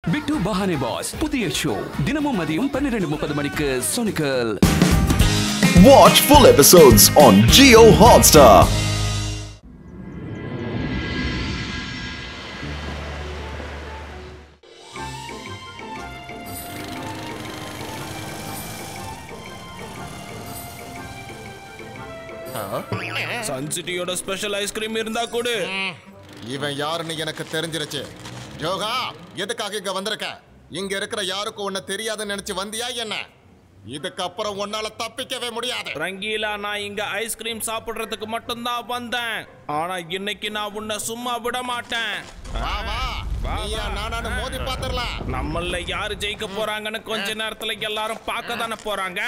பிட்டு பஹானே pass புதிய show தினமும் மதியம் 12:30 மணிக்கு சோனிக்கல். Watch full episodes on Jio Hotstar. சன்சிட்டியோட ஸ்பெஷல் ஐஸ்கிரீம் இருந்தா கொடு. இவன் யாருன்னு எனக்கு தெரிஞ்சிருச்சு. யோகா, எதுக்காக இங்க வந்திருக்க? இங்க இருக்கிற யாருக்கும் உன்னை தெரியாதுன்னு நினைச்சு வந்தியா என்ன? இதுக்கப்புறம் உன்னால தப்பிக்கவே முடியாது. ரங்கீலா, நான் இங்க ஐஸ்கிரீம் சாப்பிடுறதுக்கு மட்டும்தான் வந்தேன். ஆனா இன்னைக்கு நான் உன்னை சும்மா விட மாட்டேன். நானும் மோதி பாத்துறலாம். நம்மள யாரு ஜெயிக்க போறாங்கன்னு கொஞ்ச நேரத்துல எல்லாரும் பார்க்க தானே போறாங்க.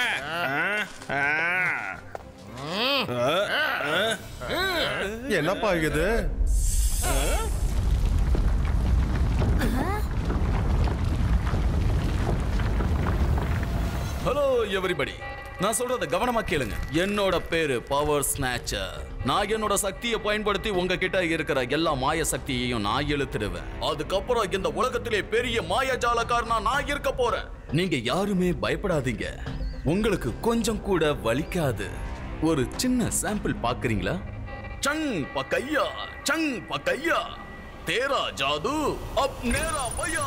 என்னப்பா இது? ஹலோ எவரிபடி, நான் சொல்றத கவனமா கேளுங்க. என்னோட பேரு பவர் ஸ்நாச்சர். நான் என்னோட சக்தியை பயன்படுத்தி உங்ககிட்ட இருக்கிற எல்லா மாய சக்தியையும் நான் இழுத்துடுவேன். அதுக்கப்புறம் இந்த உலகத்திலே பெரிய மாயஜாலக்காரனா நான் இருக்க போறேன். நீங்க யாருமே பயப்படாதீங்க. உங்களுக்கு கொஞ்சம் கூட வலிக்காது. ஒரு சின்ன சாம்பிள் பாக்குறீங்களா? சங் பக்கையா, சங் பக்கையா, தேரா ஜாது அப் நேரா பையா.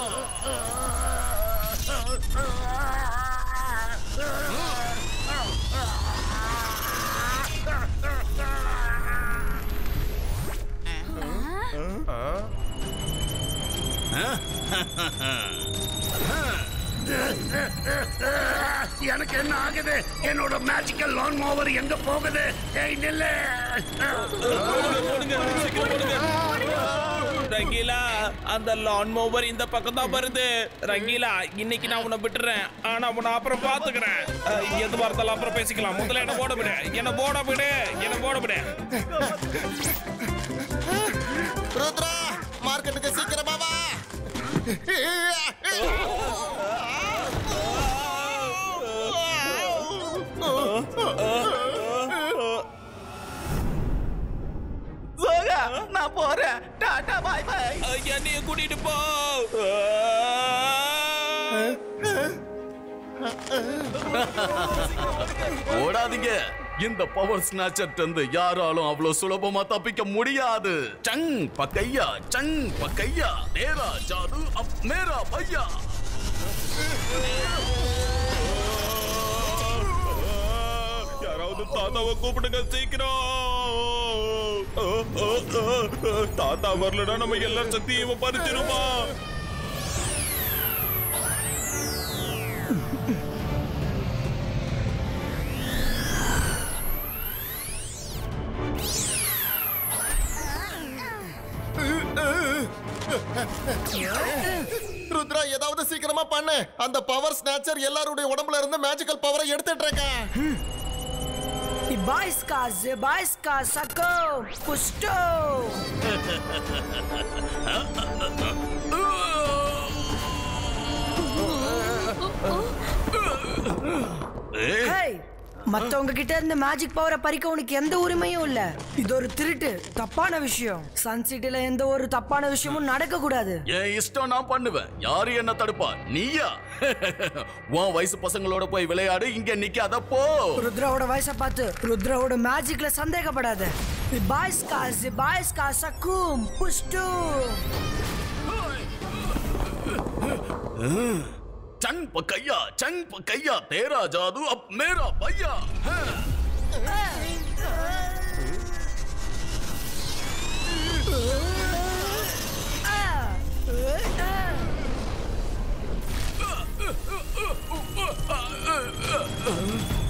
எனக்கு என்ன ஆகுது? என்னோட மேஜிக்கல் லான் மோவர் எங்க போகுது? ஏய் நில்லு! ரங்கீலா, அந்த லான் மோவர் இந்த பக்கம் தான் வருது. ரங்கீலா, இன்னைக்கு நான் உன்னை விட்டுறேன். ஆனா உன்னை அப்புறம் பாத்துக்கிறேன். எதுவா இருந்தாலும் அப்புறம் பேசிக்கலாம். முதல்ல என்ன போட விடு, என்ன போட விடு, என்ன போட விடு. ருத்ரா, மார்க்கெட்டுக்கு சீக்கிரமா வா. நான் போறேன். Tata bye bye. என்னைய கூட்டிட்டு போ. ஓடாதீங்க. இந்த பவர் ஸ்நாச்சர் இருந்து யாராலும் அவ்வளவு சுலபமா தப்பிக்க முடியாது. சங் பக்கையா, சங் பக்கையா, நேரா ஜாது அப் மேரா பையா. யாராவது தாத்தாவை கூப்பிடுங்க சீக்கிரம். தாத்தா வரலன்னா நம்ம எல்லாரும் சக்தியும் பறிச்சிருமா? ருத்ரா, ஏதாவது சீக்கிரமா பண்ணு. அந்த பவர் ஸ்நாச்சர் எல்லாருடைய உடம்புல இருந்து மேஜிக்கல் பவரை எடுத்துட்டு இருக்கேன். Zebaiska, Sako, Pusto. Hey, மத்தவங்க கிட்ட இருந்து மேஜிக் பவரை பறிக்க உனக்கு எந்த உரிமையும் இல்ல. இது ஒரு திருட்டு, தப்பான விஷயம். சன் சிட்டில எந்த ஒரு தப்பான விஷயமும் நடக்க கூடாது. என் இஷ்டம் நான் பண்ணுவேன். யாரு என்ன தடுப்பா? நீயா? உன் வயசு பசங்களோட போய் விளையாடு. இங்க நிக்காத போ. ருத்ராவோட வயசை பார்த்து ருத்ராவோட மேஜிக்ல சந்தேகப்படாத. Zebaiska, Sakum, Pusto. चंग पकैया तेरा जादू अब मेरा भैया.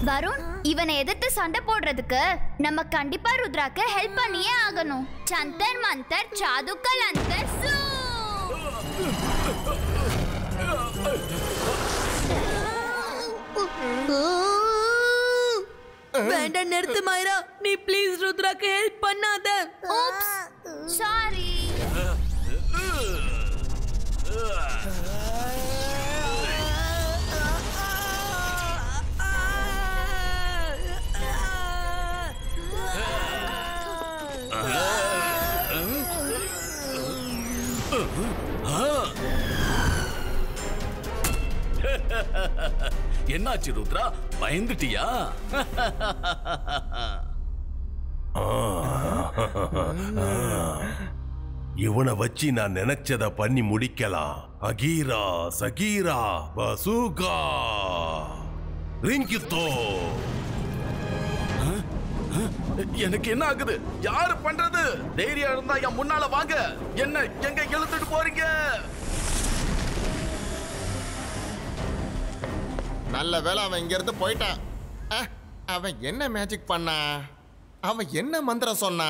வருண், இவனை எதிர்த்து சண்டை போடுறதுக்கு நம்ம கண்டிப்பா ருத்ராக்கு ஹெல்ப் பண்ணியே ஆகணும். சந்தர் மந்தர் சாதுக்கல் அந்தர் சூ. வேண்டாம், நிறுத்து மாயிரா. நீ ப்ளீஸ் ருத்ராக்கு ஹெல்ப் பண்ணாத. oops sorry. என்னாச்சு ருத்ரா, பயந்துட்டியா? இவனை வச்சு நான் நினைச்சத பண்ணி முடிக்கலாம். Ahira சகீரா bazooka ரிங்கித்தோ. எனக்கு என்ன ஆகுது? யாரு பண்றது? தைரியம் இருந்தா என் முன்னால வாங்க. என்ன எங்க இழுத்துட்டு போறீங்க? நல்ல வேளை அவன் இங்க இருந்து போயிட்டான். அவன் என்ன மேஜிக் பண்ணா? அவன் என்ன மந்திரம் சொன்னா?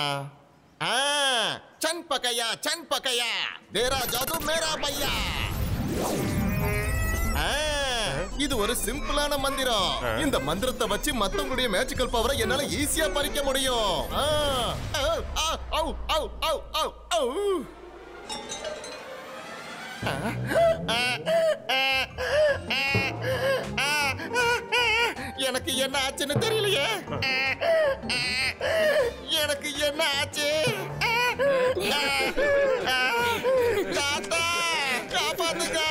சன் பக்கையா தேரா ஜாது மேரா பையா. இது ஒரு சிம்பிளான மந்திரம். இந்த மந்திரத்தை வச்சு மத்தவங்களுடைய மேஜிக்கல் பவரை என்னால ஈஸியா பறிக்க முடியும். எனக்கு என்ன ஆச்சுன்னு தெரியலையே. எனக்கு என்ன ஆச்சு? தாத்தா காப்பாத்துங்க.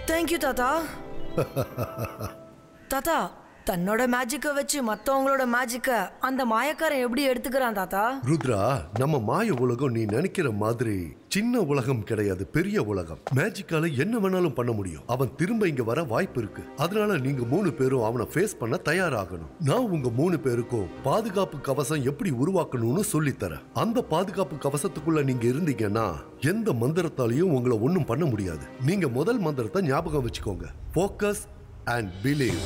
தேங்க்யூ தாத்தா. தாத்தா, தன்னோட மேஜிக்கை வச்சு மத்தவங்களோட மேஜிக்க அந்த மாயக்காரன் எப்படி எடுத்துக்கிறான் தாத்தா? ருத்ரா, நம்ம மாய உலகம் நீ நினைக்கிற மாதிரி சின்ன உலகம் கிடையாது, பெரிய உலகம். மேஜிக்கால என்ன வேணாலும் பண்ண முடியும். அவன் திரும்ப இங்க வர வாய்ப்பு இருக்கு. அதனால நீங்க 3 பேரும் அவனை ஃபேஸ் பண்ண தயாராகணும். நான் உங்க 3 பேருக்கும் பாதுகாப்பு கவசம் எப்படி உருவாக்கணும்னு சொல்லித்தரேன். அந்த பாதுகாப்பு கவசத்துக்குள்ள நீங்க இருந்தீங்கன்னா எந்த மந்திரத்தாலையும் உங்களை ஒன்னும் பண்ண முடியாது. நீங்க முதல் மந்திரத்தை ஞாபகம் வச்சுக்கோங்க. Focus and believe.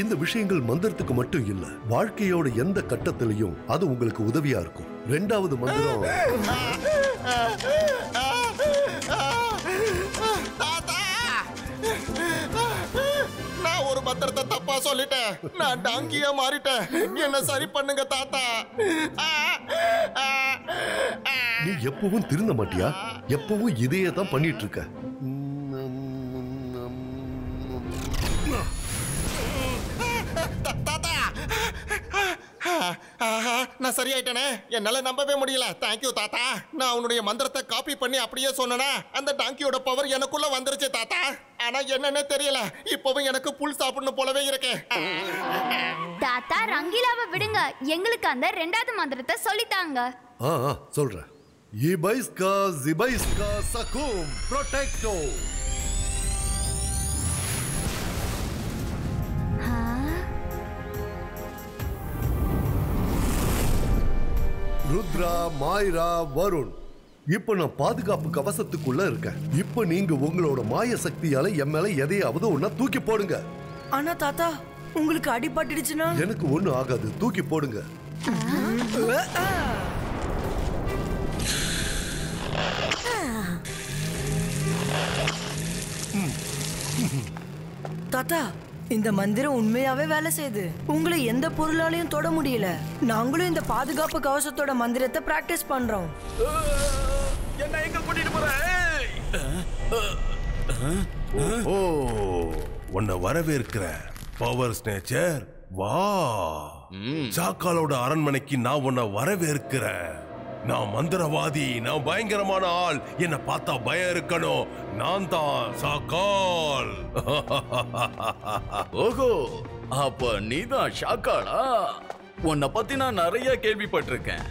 இந்த விஷயங்கள் மந்திரத்துக்கு மட்டும் இல்ல, வாழ்க்கையோட எந்த கட்டத்திலையும் அது உங்களுக்கு உதவியா இருக்கும். 2வது மந்திரம் நான் ஒரு மந்திரத்தை தப்பா சொல்லிட்டேன். நான் டாங்கியா மாறிட்டேன். என்ன சரி பண்ணுங்க தாத்தா. நீ எப்பவும் திருந்த மாட்டியா? எப்பவும் இதையே தான் பண்ணிட்டு இருக்க. நான் சரியாயிட்டேனே. என்னால நம்பவே முடியல. தேங்க்யூ தாத்தா. நான் உன்னுடைய மந்திரத்தை காப்பி பண்ணி அப்படியே சொன்னேனா அந்த டாங்கியோட பவர் எனக்குள்ள வந்துருச்சு தாத்தா. ஆனா என்னன்னே தெரியல. இப்பவும் எனக்கு புல் சாப்பிடணும் போலவே இருக்கு. தாத்தா, ரங்கீலாவை விடுங்க. எங்களுக்கு அந்த 2வது மந்திரத்தை சொல்லித்தாங்க. சொல்றேன். இபைஸ்கா ஜிபைஸ்கா சகும் ப்ரொடெக்டோ. ருத்ரா, மாயிரா, வருண். இப்ப நான் பாதுகாப்பு கவசத்துக்குள்ள இருக்கேன். இப்ப நீங்க உங்களோட மாய சக்தியால என் மேல எதையாவது ஒண்ணா தூக்கி போடுங்க. ஆனா தாத்தா, உங்களுக்கு அடிபட்டுடுச்சுன்னா? எனக்கு ஒண்ணு ஆகாது, தூக்கி போடுங்க. தாத்தா, இந்த மந்திரம் உண்மையாவே வேலை செய்யுது. உங்களை எந்த பொருளாலையும் தொட முடியல. நாங்களும் இந்த பாதுகாப்பு கவசத்தோட மந்திரத்தை பிராக்டிஸ் பண்றோம். என்ன எங்க கூட்டிட்டு போற? ஓ, உன்னை வரவேற்கிற பவர் ஸ்னேச்சர். வா, சாக்காலோட அரண்மனைக்கு நான் உன்னை வரவேற்கிறேன். நான் மந்திரவாதி, நான் பயங்கரமான ஆள். என்ன பார்த்தா பயம் இருக்கணும். நான் தான் சாக்கால். ஓஹோ, அப்ப நீதான் ஷாக்காலா? உன்னை பத்தி நான் நிறைய கேள்விப்பட்டிருக்கேன்.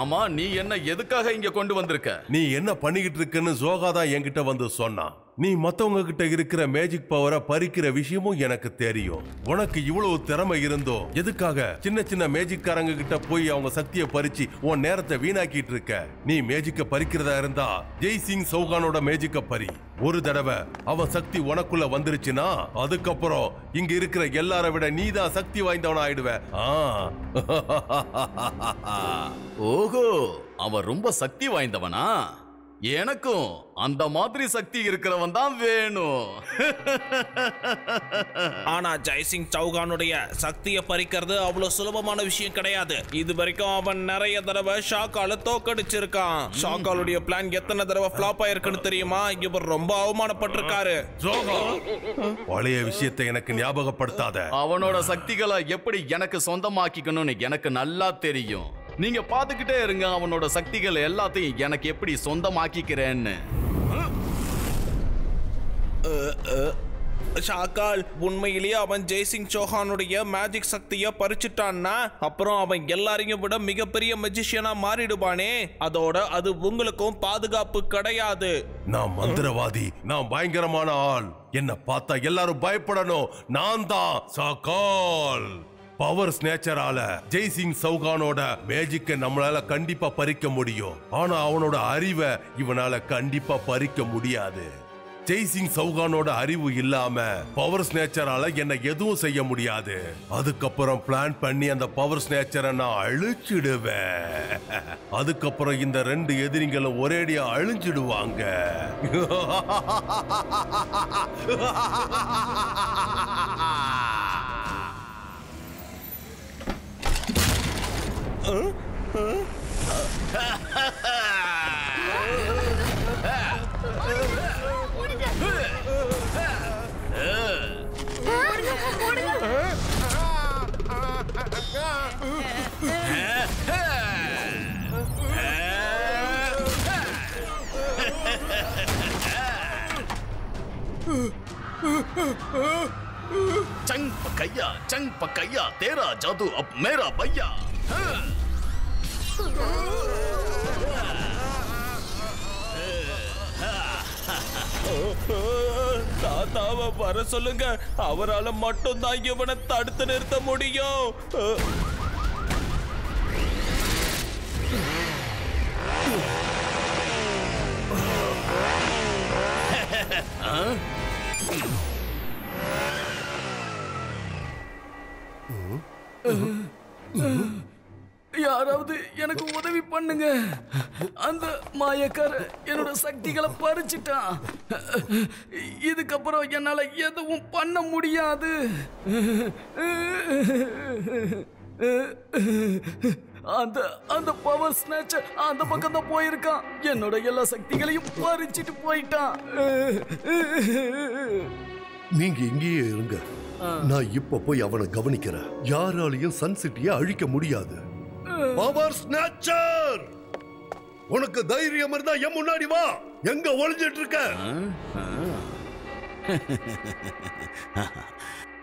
ஆமா, நீ என்ன எதுக்காக இங்க கொண்டு வந்திருக்க? நீ என்ன பண்ணிக்கிட்டு இருக்குன்னு ஜோகா தான் என்கிட்ட வந்து சொன்னான். நீ மத்தவங்க கிட்ட இருக்கிற மேஜிக் பவரை பறிக்கிற விஷயமும் எனக்கு தெரியும். உனக்கு இவ்வளவு திறமை இருந்தோ எதுக்காக சின்ன சின்ன மேஜிக்காரங்க கிட்ட போய் அவங்க சக்தியை பறிச்சு உன் நேரத்தை வீணாக்கிட்டு இருக்க? நீ மேஜிக்க பறிக்கிறதா இருந்தா ஜெய் சிங் சௌகானோட மேஜிக்க பறி. ஒரு தடவை அவன் சக்தி உனக்குள்ள வந்துருச்சுன்னா அதுக்கப்புறம் இங்க இருக்கிற எல்லாரை விட நீதான் சக்தி வாய்ந்தவன ஆயிடுவ. ஓஹோ, அவன் ரொம்ப சக்தி வாய்ந்தவனா? எனக்கும் அந்த மாதிரி சக்தி இருக்கிறவன் தான் வேணும். ஆனா ஜெய்சிங் சௌகானுடைய சக்தியை பறிக்கிறது அவ்வளவு சுலபமான விஷயம் கிடையாது. இது வரைக்கும் அவன் நிறைய தடவை ஷாக்கால தோக்கடிச்சிருக்கான். ஷாக்காலுடைய பிளான் எத்தனை தடவை ஃபிளாப் ஆயிருக்குன்னு தெரியுமா? இவர் ரொம்ப அவமானப்பட்டிருக்காரு. பழைய விஷயத்தை எனக்கு ஞாபகப்படுத்தாத. அவனோட சக்திகளை எப்படி எனக்கு சொந்தமாக்கிக்கணும்னு எனக்கு நல்லா தெரியும். நீங்க பாத்துக்கிட்டே இருங்க அவனோட சக்திகள் எல்லாத்தையும் எனக்கு எப்படி சொந்தமாக்கிக்கிறேன்னு. ஷாக்கால், உண்மையிலேயே அவன் ஜெய்சிங் சௌஹானுடைய மேஜிக் சக்தியை பறிச்சுட்டான்னா அப்புறம் அவன் எல்லாரையும் விட மிகப்பெரிய மெஜிஷியனா மாறிடுவானே. அதோட அது உங்களுக்கும் பாதுகாப்பு கிடையாது. நான் மந்திரவாதி, நான் பயங்கரமான ஆள். என்ன பார்த்தா எல்லாரும் பயப்படணும். நான் தான் ஷாக்கால். பவர் ஸ்நேச்சரால ஜெய்சிங் சௌகானோட மேஜிக்கை நம்மளால கண்டிப்பா பறிக்க முடியும். ஆனா அவனோட அறிவை இவனால கண்டிப்பா பறிக்க முடியாது. ஜெய்சிங் சௌகானோட அறிவு இல்லாம பவர் ஸ்நேச்சரால என்ன எதுவும் செய்ய முடியாது. அதுக்கப்புறம் பிளான் பண்ணி அந்த பவர் ஸ்நேச்சரை நான் அழிச்சிடுவேன். அதுக்கப்புறம் இந்த 2 எதிரிகளும் ஒரேடியா அழிஞ்சிடுவாங்க. चंग पकैया तेरा जादू अब मेरा भैया. தாத்தாவை வர சொல்லுங்க. அவரால் மட்டும் தான் இவனை தடுத்து நிறுத்த முடியும். யாராவது எனக்கு உதவி பண்ணுங்க. அந்த மாயக்கார என்னோட சக்திகளை பறிச்சிட்டான். இதுக்கப்புறம் என்னால எதுவும் பண்ண முடியாது. அந்த பவர் ஸ்நேச்சர் அந்த பக்கம் தான் போயிருக்கான். என்னோட எல்லா சக்திகளையும் பறிச்சிட்டு போயிட்டான். நீங்க இங்கேயே இருங்க. நான் இப்ப போய் அவனை கவனிக்கிறேன். யாராலையும் சன் சிட்டியை அழிக்க முடியாது. பவர் ஸ்நேச்சர், உனக்கு தைரியம் இருந்தா என் முன்னாடி வா. எங்க ஒளிஞ்சிட்டு இருக்க?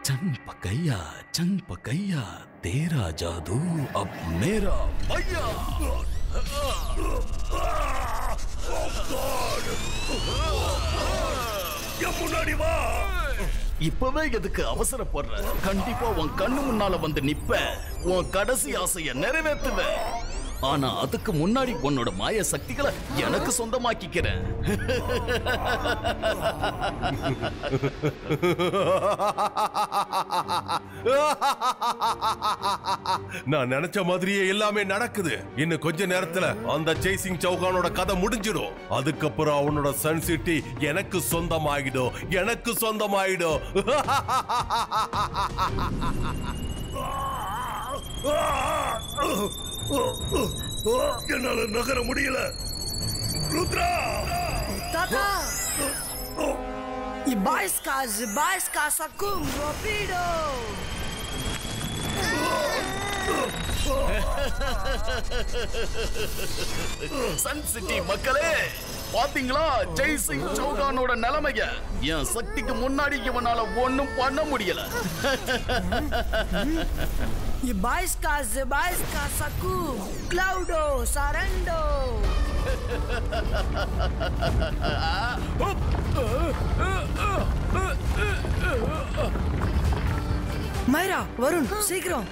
चंग पकैया तेरा जादू अब मेरा भैया. முன்னாடி வா. இப்பவே எதுக்கு அவசரப்படுற? கண்டிப்பா உன் கண்ணு முன்னால வந்து நிப்ப. உன் கடைசி ஆசையை நிறைவேற்றுவேன். ஆனா அதுக்கு முன்னாடி உன்னோட மாய சக்திகளை எனக்கு சொந்தமாக்கிக்கிறேன். நான் நினைச்ச மாதிரியே எல்லாமே நடக்குது. இன்னும் கொஞ்ச நேரத்துல அந்த ஜெய்சிங் சௌகானோட கதை முடிஞ்சிடும். அதுக்கப்புறம் அவனோட சன் சிட்டி எனக்கு சொந்தமாயிடும். எனக்கு சொந்தமாயிடும். என்னால நகர முடியல. ருத்ரா தாத்தா, Ibaiska Sakum Rapido. Sun City மக்களே, பாத்தீங்களா ஜெய்சிங் சௌகானோட நிலைமைய? என் சக்திக்கு முன்னாடி இவனால ஒண்ணும் பண்ண முடியல. Ibaiska Sakum Cloudo Sarando. மைரா, Varun, சீக்கிரம்.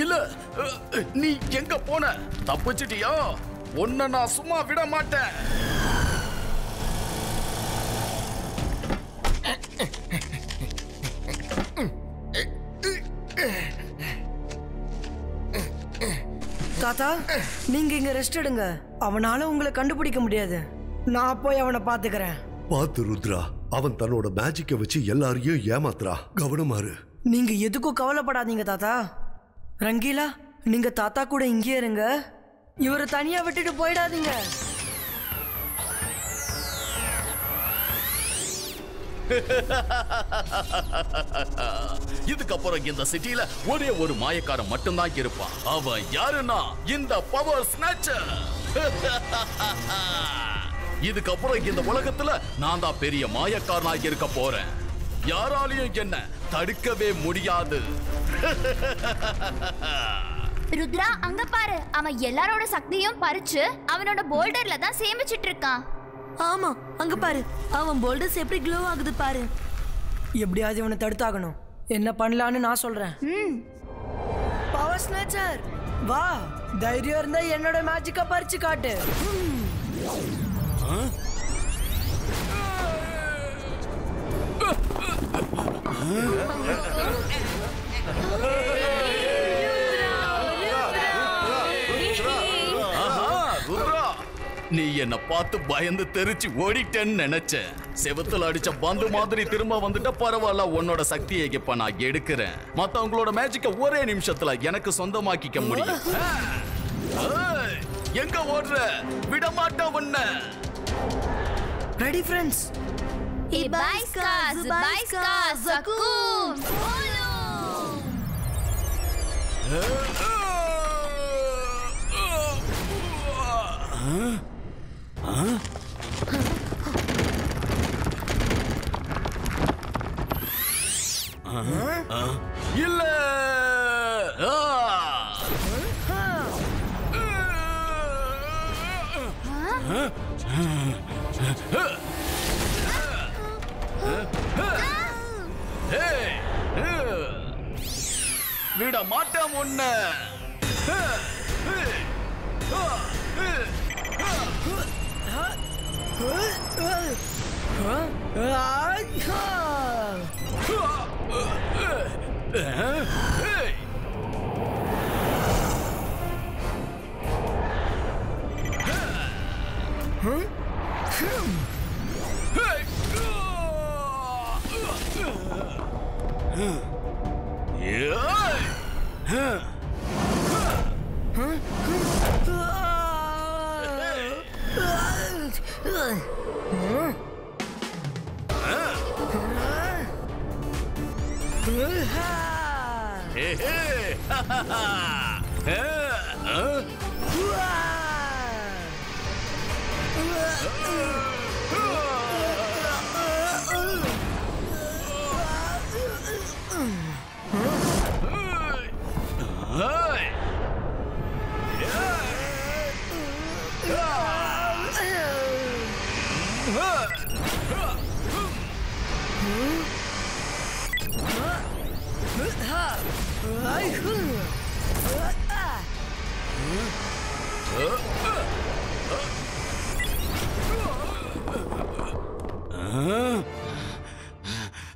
இல்ல, நீ எங்க போன? தப்பிச்சிட்டியா? உன்னை நான் சும்மா விட மாட்டேன். தாத்தா நீங்க இங்க ரெஸ்ட் எடுங்க. அவனால உங்களை கண்டுபிடிக்க முடியாது. நான் போய் அவனை பாத்துக்கிறேன். பாத்து ருத்ரா, அவன் தன்னோட மேஜிக்கை வச்சு எல்லாரையும் ஏமாத்துறா. கவனமாரு. நீங்க எதுக்கும் கவலைப்படாதீங்க தாத்தா. ரங்கீலா, நீங்க தாத்தா கூட இங்கே இருங்க. இவரை தனியா விட்டுட்டு போயிடாதீங்க. இதுக்கப்புறம் இந்த சிட்டில ஒரே ஒரு மாயக்காரன் மட்டும்தான் இருப்பான். அவன் யாருன்னா இந்த பவர் ஸ்நாச்சர். இதுக்கப்புறம் இந்த உலகத்துல நான் தான் பெரிய மாயக்காரனாக இருக்க போறேன். யாராலையும் என்ன தடுக்கவே முடியாது. ருத்ரா, அங்க பாரு. அவன் எல்லாரோட சக்தியும் பறிச்சு அவனோட போல்டர்ல தான் சேமிச்சிட்டு இருக்கான். ஆமா, அங்க பாரு. அவன் போல்டர்ஸ் எப்படி க்ளோ ஆகுது பாரு. எப்படியாவது இவனை தடுத்தாகணும். என்ன பண்ணலான்னு நான் சொல்றேன். பவர் ஸ்நாச்சர், வா. தைரியம் இருந்தா என்னோட மேஜிக்கை பறிச்சு காட்டு. நீ என்ன பார்த்து பயந்து தெரிச்சு ஓடிட்டேன்னு நினைச்ச. செவத்துல அடிச்ச பந்து மாதிரி திரும்ப வந்துட்ட. பரவாயில்ல, உன்னோட சக்தியை இப்ப நான் எடுக்கிறேன். மத்தவங்களோட மேஜிக்க ஒரே நிமிஷத்துல எனக்கு சொந்தமாக்கிக்க முடியும். எங்க ஓடுற? விட மாட்டேன் உன்ன. Ready friends. இபாய்ஸ்கா ஜுபாய்ஸ்கா ஜக்கூம் போலோ. இல்ல. விட மாட்டேன் உன்ன.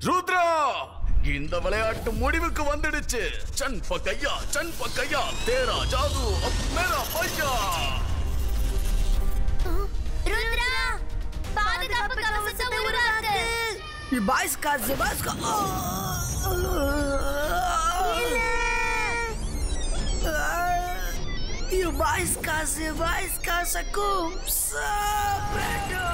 ருத்ரா, இந்த விளையாட்டு முடிவுக்கு வந்துடுச்சு. சன் பக்கையா தேரா ஜாது அப் மேரா பையா. ருத்ரா, பாதுகாப்பு கவசத்தை உருவாக்கு. இபாய்ஸ்கா ஜுபாய்ஸ்கா. Ibaisca, Ibaisca, Sakum, Sabedo.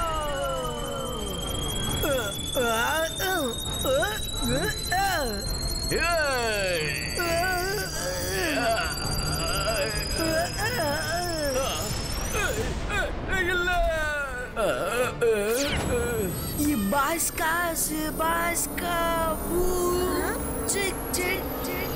Ibaisca, Ibaisca, chick, chick, chick,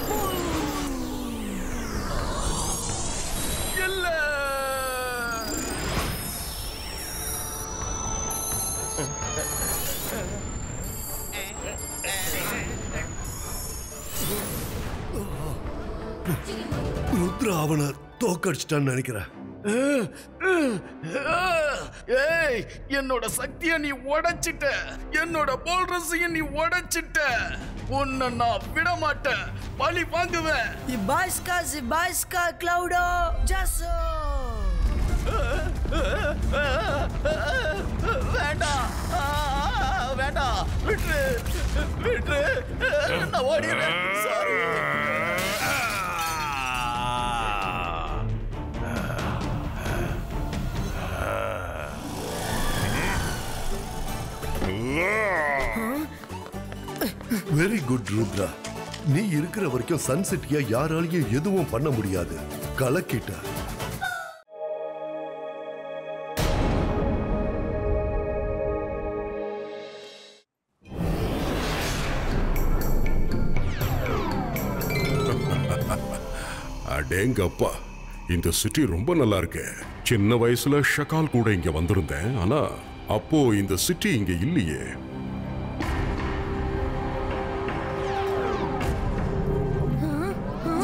Rudra அவனை தோக்கடிச்சிட்டான்னு நினைக்கிறேன். ஏய், என்னோட சக்தியை நீ உடைச்சிட்ட, என்னோட போல்ரஸையும் நீ உடைச்சிட்ட. உன்னை நான் விட மாட்டேன், பழி வாங்குவேன். Zibaiska, Cloudo, Jasso. வேண்டாம் வேண்டாம், விட்டு விட்டு, நான் ஓடிடுறேன். சாரி. Very good Rudra. நீ இருக்கிற வரைக்கும் சன்செட்டியா யாராலையும் எதுவும் பண்ண முடியாது. கலக்கிட்ட. அடேங்கப்பா, இந்த சிட்டி ரொம்ப நல்லா இருக்கு. சின்ன வயசுல ஷகால் கூட இங்க வந்திருந்தேன். ஆனா அப்போ இந்த சிட்டி இங்க இல்லையே.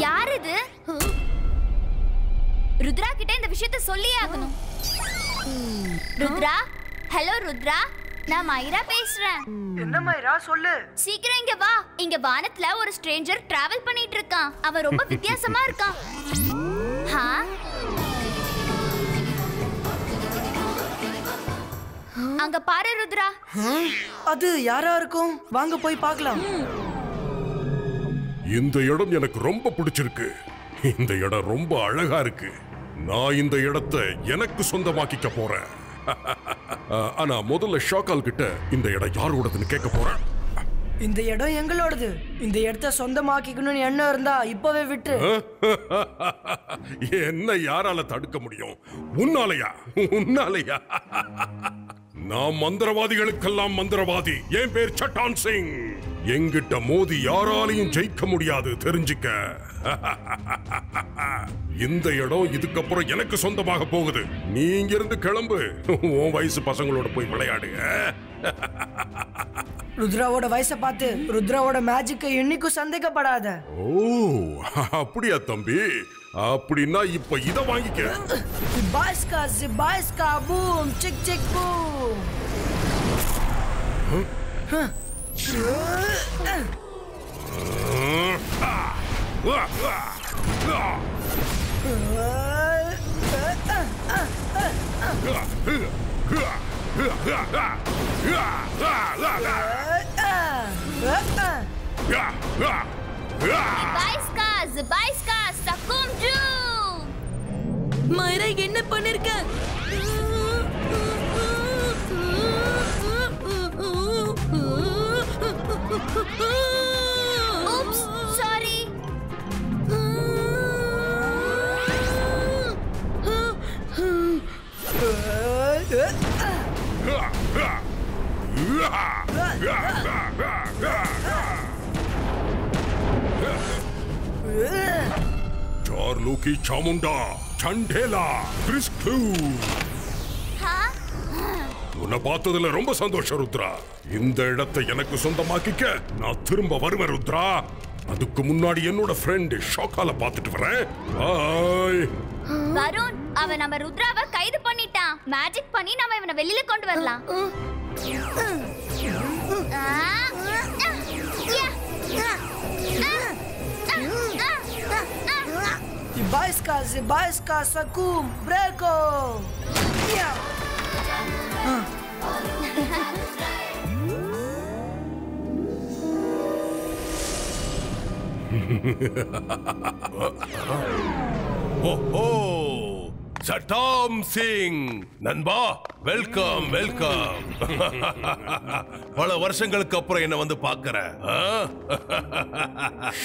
யார் இது? ருத்ரா கிட்ட இந்த விஷயத்தை சொல்லியே ஆகணும். ருத்ரா, ஹலோ ருத்ரா, நான் மைரா பேசுறேன். என்ன மைரா, சொல்லு. சீக்கிரம் இங்க வா. இங்க வானத்துல ஒரு ஸ்ட்ரேஞ்சர் டிராவல் பண்ணிட்டு இருக்கான். அவன் ரொம்ப வித்தியாசமா இருக்கான். அங்க பாரு ருத்ரா. அது யாரா இருக்கும்? வாங்க போய் பார்க்கலாம். இந்த இடம் எனக்கு ரொம்ப பிடிச்சிருக்கு. இந்த இடம் ரொம்ப அழகா இருக்கு. நான் இந்த இடத்தை எனக்கு சொந்தமாக்கிக்க போறேன். ஆனா முதல்ல ஷாக்கால் கிட்ட இந்த இடம் யாரோடதுன்னு கேட்க போறேன். இந்த இடம் எங்களோடது. இந்த இடத்தை சொந்தமாக்கிக்கணும்னு எண்ணம் இருந்தா இப்பவே விட்டு. என்ன யாரால தடுக்க முடியும்? உன்னாலயா? உன்னாலயா? நான் மந்திரவாதிகளுக்கெல்லாம் மந்திரவாதி. என் பேர் சட்டான் சிங். எங்கிட்ட மோதி யாராலையும் ஜெயிக்க முடியாது, தெரிஞ்சுக்க. இந்த இடம் இதுக்கப்புறம் எனக்கு சொந்தமாக போகுது. நீ இங்கிருந்து கிளம்பு. உன் வயசு பசங்களோட போய் விளையாடு. ருத்ராவோட வயசை பார்த்து ருத்ராவோட மேஜிக்கை என்னைக்கும் சந்தேகப்படாத. ஓ, அப்படியா தம்பி? அப்படின்னா இப்ப இத வாங்கிக்க. Zibaiska, boom, chick chick boom. Zibaiska, Sakum Ju. மைரா, என்ன பண்ணிருக்க? Oops, sorry. चारलूकी चामुंडा चंडेला क्रिस्क्लू. உன்னை பார்த்ததுல ரொம்ப சந்தோஷம் ருத்ரா. இந்த இடத்தை எனக்கு சொந்தமாக்கிக்க நான் திரும்ப வருவேன் ருத்ரா. அதுக்கு முன்னாடி என்னோட ஃப்ரெண்ட் ஷோகால பார்த்துட்டு வரேன். பாய். வருண், அவன் நம்ம ருத்ராவை கைது பண்ணிட்டான். மேஜிக் பண்ணி நாம இவனை வெளியில கொண்டு வரலாம். Zibaiska, Sakum, Breko. சட்டாம் சிங் நண்பா, வெல்கம் வெல்கம். பல வருஷங்களுக்கு அப்புறம் என்ன வந்து பாக்குற.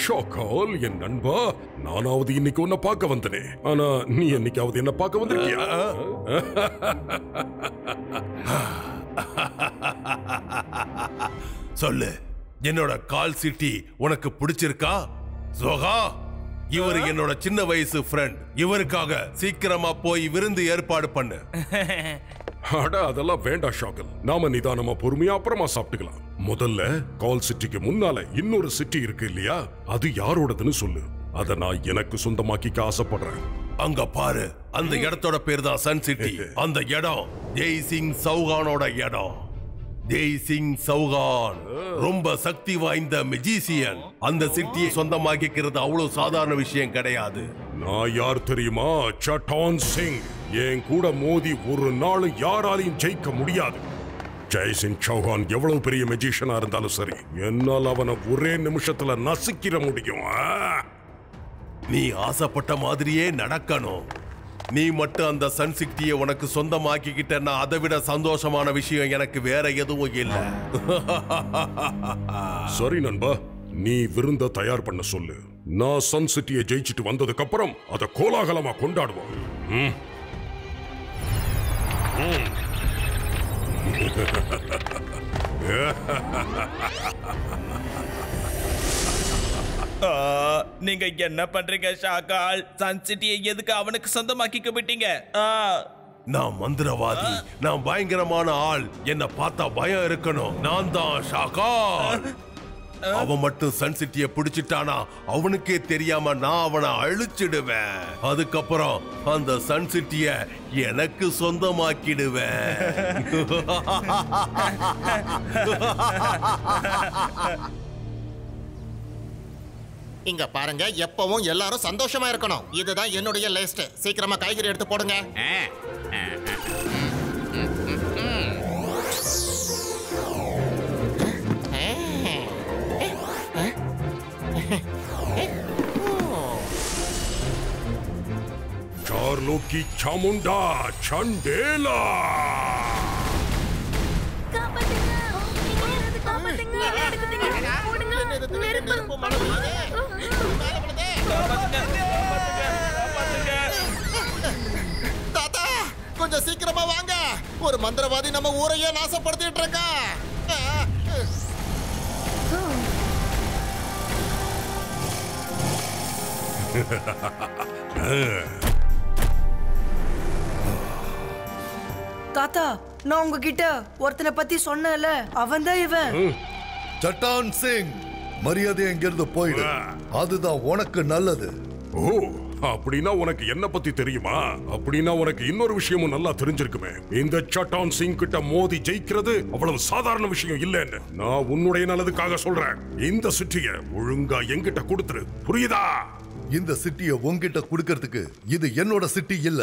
ஷோகால் என் நண்பா, நானாவது இன்னைக்கு உன்னை பார்க்க வந்தனே. ஆனா நீ என்னைக்காவது என்ன பார்க்க வந்திருக்கியா? சொல்லு, என்னோட கால் சிட்டி உனக்கு பிடிச்சிருக்கா? சோகா, இவர் என்னோட சின்ன வயசு ஃப்ரெண்ட். இவருக்காக சீக்கிரமா போய் விருந்து ஏற்பாடு பண்ணு. அட, அதெல்லாம் வேண்டாம் ஷாகல். நாம நிதானமா பொறுமையா அப்புறமா சாப்பிட்டுக்கலாம். முதல்ல கால் சிட்டிக்கு முன்னால இன்னொரு சிட்டி இருக்கு இல்லையா, அது யாரோடதுன்னு சொல்லு. அத நான் எனக்கு சொந்தமாக்கிக்க ஆசைப்படுறேன். அங்க பாரு, அந்த இடத்தோட பேர் தான் சன் சிட்டி. அந்த இடம் ஜெய் சிங் சௌகானோட இடம். ஜெய் சிங் சௌகான் ரொம்ப சக்தி வாய்ந்த மெஜிசியன். அந்த சிட்டியை சொந்தமாக்கிக்கிறது அவ்வளவு சாதாரண விஷயம் கிடையாது. நான் யார் தெரியுமா? சட்டான் சிங். என் கூட மோதி ஒரு நாள் யாராலையும் ஜெயிக்க முடியாது. ஜெய் சிங் சௌகான் எவ்வளவு பெரிய மெஜிஷியனா இருந்தாலும் சரி, என்னால் அவனை ஒரே நிமிஷத்துல நசுக்கிற முடியும். நீ ஆசைப்பட்ட மாதிரியே நடக்கணும். நீ மட்டும் அந்த சன் சிட்டியை உனக்கு சொந்தமாக்கிக்கிட்டேன்னா அதை விட சந்தோஷமான விஷயம் எனக்கு வேற எதுவும் இல்லை. சரி நண்பா, நீ விருந்த தயார் பண்ண சொல்லு. நான் சன் சிட்டியை ஜெயிச்சிட்டு வந்ததுக்கு அப்புறம் அதை கோலாகலமா கொண்டாடுவோம். நீங்க என்ன பண்றீங்க ஷாக்கால்? சன் சிட்டியை எதுக்கு அவனுக்கு சொந்தமாக்கிக்க விட்டீங்க? நான் மந்திரவாதி, நான் பயங்கரமான ஆள். என்ன பார்த்தா பயம் இருக்கணும். நான் தான் ஷாக்கால். அவன் மட்டும் சன் சிட்டியை பிடிச்சிட்டானா அவனுக்கே தெரியாம நான் அவனை அழிச்சிடுவேன். அதுக்கப்புறம் அந்த சன் சிட்டியை எனக்கு சொந்தமாக்கிடுவேன். இங்க பாருங்க, எப்பவும் எல்லாரும் சந்தோஷமா இருக்கணும். இதுதான் என்னுடைய லிஸ்ட். சீக்கிரமா காய்கறி எடுத்து போடுங்க. चार्लो की चामुंडा चंडेला. தாத்தா, கொஞ்சம் சீக்கிரமா வாங்க. ஒரு மந்திரவாதி நம்ம ஊரையே நாசப்படுத்திட்டு இருக்கா. தாத்தா, நான் உங்ககிட்ட ஒருத்தனை பத்தி சொன்னேன்ல, அவன் தான் இவன். சட்டான் சிங், மரியாதை எங்கிருந்து போயிடு. அதுதான் உனக்கு நல்லது. ஓ, அப்படின்னா உனக்கு என்ன பத்தி தெரியுமா? அப்படின்னா உனக்கு இன்னொரு விஷயமும் நல்லா தெரிஞ்சிருக்குமே. இந்த சட்டான் சிங் கிட்ட மோதி ஜெயிக்கிறது அவ்வளவு சாதாரண விஷயம் இல்லைன்னு நான் உன்னுடைய நல்லதுக்காக சொல்றேன். இந்த சிட்டியை ஒழுங்கா என்கிட்ட கொடுத்துரு, புரியுதா? இந்த சிட்டியை உன்கிட்ட கொடுக்கறதுக்கு இது என்னோட சிட்டி இல்ல,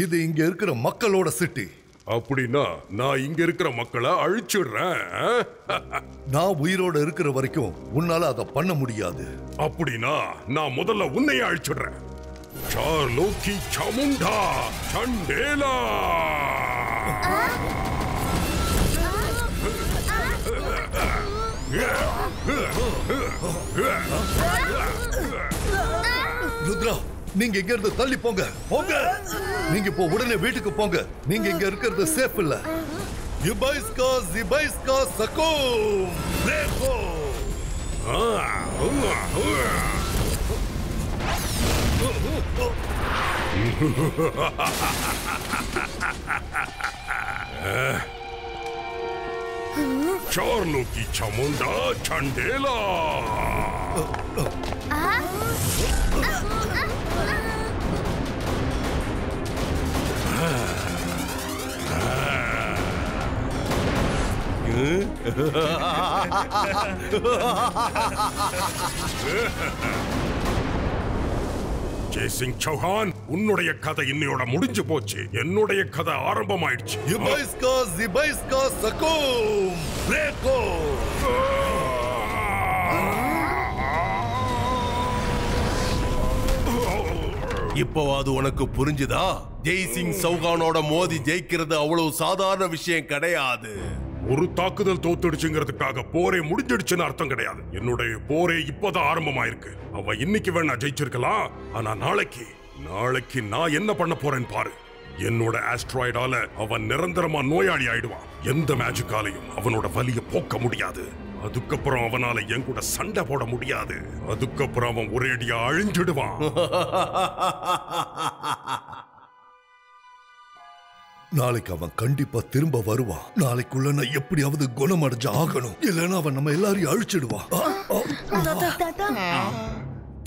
இது இங்க இருக்கிற மக்களோட சிட்டி. அப்படின்னா நான் இங்க இருக்கிற மக்களை அழிச்சிடுறேன். நான் உயிரோட இருக்கிற வரைக்கும் உன்னால அதை பண்ண முடியாது. அப்படின்னா நான் முதல்ல உன்னையே அழிச்சிடுறேன். சார்லோ கி சாமுண்டா சண்டேலா. ருத்ரா, நீங்க இங்க இருந்து தள்ளி போங்க. போங்க, நீங்க இப்போ உடனே வீட்டுக்கு போங்க. நீங்க இங்க இருக்கிறது சேஃப் இல்ல. யுபைஸ்கா ஜிபைஸ்கா சகோம் பிரேகோ. चार्लो की चामुंडा चंडेला. ஜெய் சிங் சௌஹான், உன்னுடைய கதை இன்னையோட முடிஞ்சு போச்சு. என்னுடைய கதை ஆரம்பமாயிடுச்சு. யுபைஸ்கா ஜிபைஸ்கா சகோம் பிரேகோ. இப்போ அது உனக்கு புரிஞ்சுதா? ஜெய் சிங் சௌகானோட மோதி ஜெயிக்கிறது அவ்வளவு சாதாரண விஷயம் கிடையாது. ஒரு தாக்குதல் தோத்துடுச்சுங்கிறதுக்காக போரே முடிஞ்சிடுச்சுன்னு அர்த்தம் கிடையாது. என்னுடைய போரே இப்பதான் ஆரம்பமாயிருக்கு. அவன் இன்னைக்கு வேணா ஜெயிச்சிருக்கலாம், ஆனா நாளைக்கு நான் என்ன பண்ண போறேன்னு பாரு. என்னோட ஆஸ்ட்ராய்டால அவன் நிரந்தரமா நோயாளி ஆயிடுவான். எந்த மேஜிக்காலையும் அவனோட வலிய போக்க முடியாது. அதுக்கப்புறம் அவனால என் கூட சண்டை போட முடியாது. அதுக்கப்புறம் அவன் ஒரேடியா அழிஞ்சிடுவான். நாளைக்கு அவன் கண்டிப்பா திரும்ப வருவான். நாளைக்குள்ள நான் எப்படியாவது குணமடைஞ்சு ஆகணும், இல்லைன்னா அவன் நம்ம எல்லாரையும் அழிச்சிடுவான்.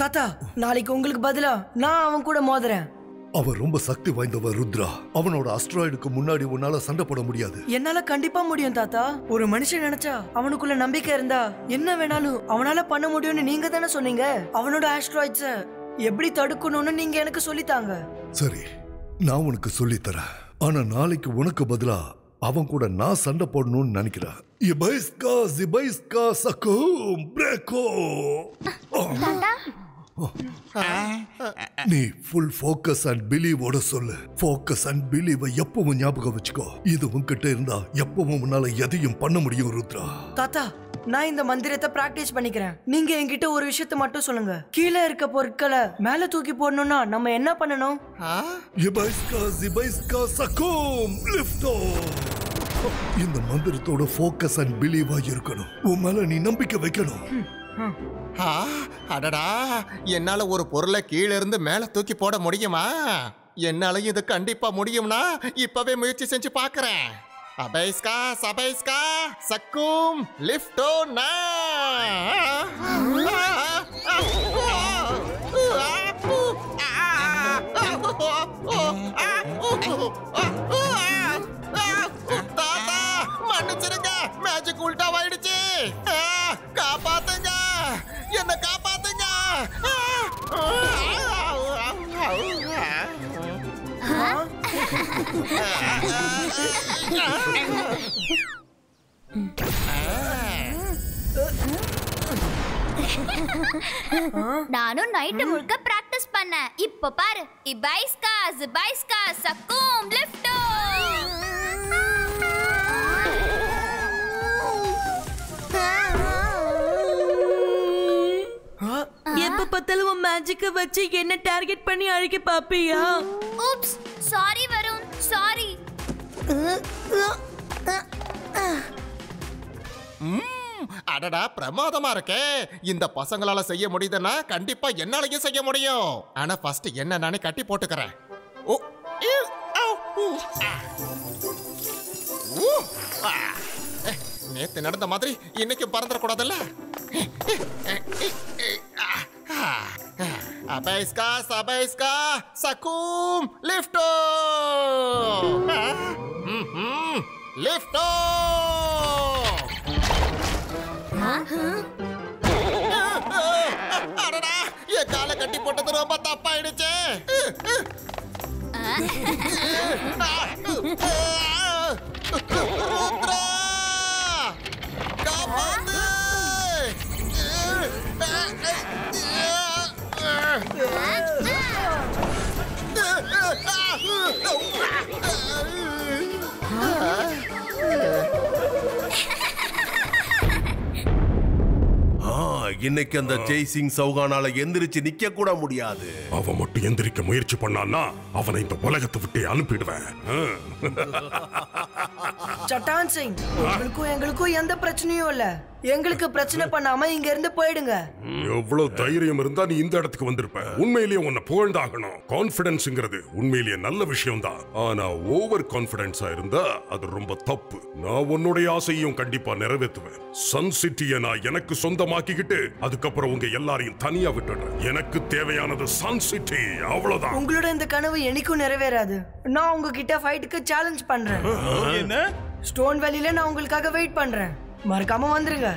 தாத்தா, நாளைக்கு உங்களுக்கு பதிலா நான் அவன் கூட மோதுறேன். அவன் ரொம்ப சக்தி வாய்ந்தவன் ருத்ரா. அவனோட அஸ்ட்ராய்டுக்கு முன்னாடி உன்னால சண்டை போட முடியாது. என்னால கண்டிப்பா முடியும் தாத்தா. ஒரு மனுஷன் நினைச்சா அவனுக்குள்ள நம்பிக்கை இருந்தா என்ன வேணாலும் அவனால பண்ண முடியும்னு நீங்க தானே சொன்னீங்க. அவனோட ஆஸ்ட்ராய்ட்ஸ எப்படி தடுக்கணும்னு நீங்க எனக்கு சொல்லித்தாங்க. சரி, நான் உனக்கு சொல்லித்தரேன். ஆனா நாளைக்கு உனக்கு பதிலா அவன் கூட நான் சண்டை போடணும்னு நினைக்கிறேன். ஜிபைஸ்கா சக்கும் பிரேக்கோ. நீ ஃபுல் ஃபோக்கஸ் அண்ட் பிலீவோட சொல்லு. ஃபோக்கஸ் அண்ட் பிலீவை எப்பவும் ஞாபகம் வச்சுக்கோ. இது உன்கிட்ட இருந்தா எப்பவும் உன்னால எதையும் பண்ண முடியும் ருத்ரா. தாத்தா, நான் இந்த மந்திரத்தை பிராக்டிஸ் பண்ணிக்கிறேன். நீங்க என்கிட்ட ஒரு விஷயத்தை மட்டும் சொல்லுங்க. கீழே இருக்க பொருட்களை மேல தூக்கி போடணும்னா நம்ம என்ன பண்ணணும்? ஜிபைஸ்கா சக்கும் லிஃப்டோ. இந்த மந்திரத்தோட ஃபோக்கஸ் அண்ட் பிலீவா இருக்கணும். உன் மேல நீ நம்பிக்கை வைக்கணும். அடடா, என்னால ஒரு பொருளை கீழே இருந்து மேல தூக்கி போட முடியுமா? என்னால இது கண்டிப்பா முடியும்னா இப்பவே முயற்சி செஞ்சு பாக்குறேன். அபைஸ்கா சபைஸ்கா சக்கும் லிஃப்டோ நா. தாத்தா மன்னிச்சிருங்க, மேஜிக் உல்டாவாயிடுச்சு. காப்பாத்துங்க, என்ன காப்பாத்துங்க. நானும் நைட்டு முழுக்க பிராக்டிஸ் பண்ணேன். இப்ப பாரு, இபைஸ்கா ஜிபைஸ்கா சக்கும் லிஃப்டோ. எப்ப பார்த்தாலும் மேஜிக்க வச்சு என்ன டார்கெட் பண்ணி அழிக்க பாப்பியா? oops, sorry Varun, sorry. அடடா, பிரமாதமா இருக்கே. இந்த பசங்களால செய்ய முடியுதுன்னா கண்டிப்பா என்னாலையும் செய்ய முடியும். ஆனா ஃபர்ஸ்ட் என்ன நானே கட்டி போட்டுக்கிறேன். நேத்து நடந்த மாதிரி இன்னைக்கு பறந்துட கூடாதுல்ல. அபைஸ்கா சபைஸ்கா சக்கும் லிஃப்டோ. லிஃப்டோ. அடடா, என் காலை கட்டி போட்டது ரொம்ப தப்பாயிடுச்சு. காப்பாத்து. இன்னைக்கு அந்த ஜெய்சிங் சௌகானால எந்திரிச்சு நிக்க கூட முடியாது. அவன் மட்டும் எந்திரிக்க முயற்சி பண்ணான்னா அவனை இந்த உலகத்தை விட்டு அனுப்பிடுவேன். சட்டான் சிங், உங்களுக்கும் எங்களுக்கும் எந்த பிரச்சனையும் இல்ல. எங்களுக்கு பிரச்சனை பண்ணாம இங்க இருந்து போயிடுங்க. எவ்வளவு தைரியம் இருந்தா நீ இந்த இடத்துக்கு வந்திருப்ப. உண்மையிலேயே உன்னை புகழ்ந்தாகணும். கான்பிடன்ஸ்ங்கிறது உண்மையிலேயே நல்ல விஷயம் தான். ஆனா ஓவர் கான்பிடன்ஸா இருந்தா அது ரொம்ப தப்பு. நான் உன்னுடைய ஆசையும் கண்டிப்பா நிறைவேற்றுவேன். சன் சிட்டியை நான் எனக்கு சொந்தமாக்கிக்கிட்டு அதுக்கப்புறம் உங்க எல்லாரையும் தனியா விட்டுடுறேன். எனக்கு தேவையானது சன் சிட்டி, அவ்வளவுதான். உங்களோட இந்த கனவு என்னைக்கும் நிறைவேறாது. நான் உங்ககிட்ட ஃபைட்டுக்கு சேலஞ்ச் பண்றேன். என்ன? ஸ்டோன் வேலில நான் உங்களுக்காக வெயிட் பண்றேன். மறக்காம வந்துருங்க.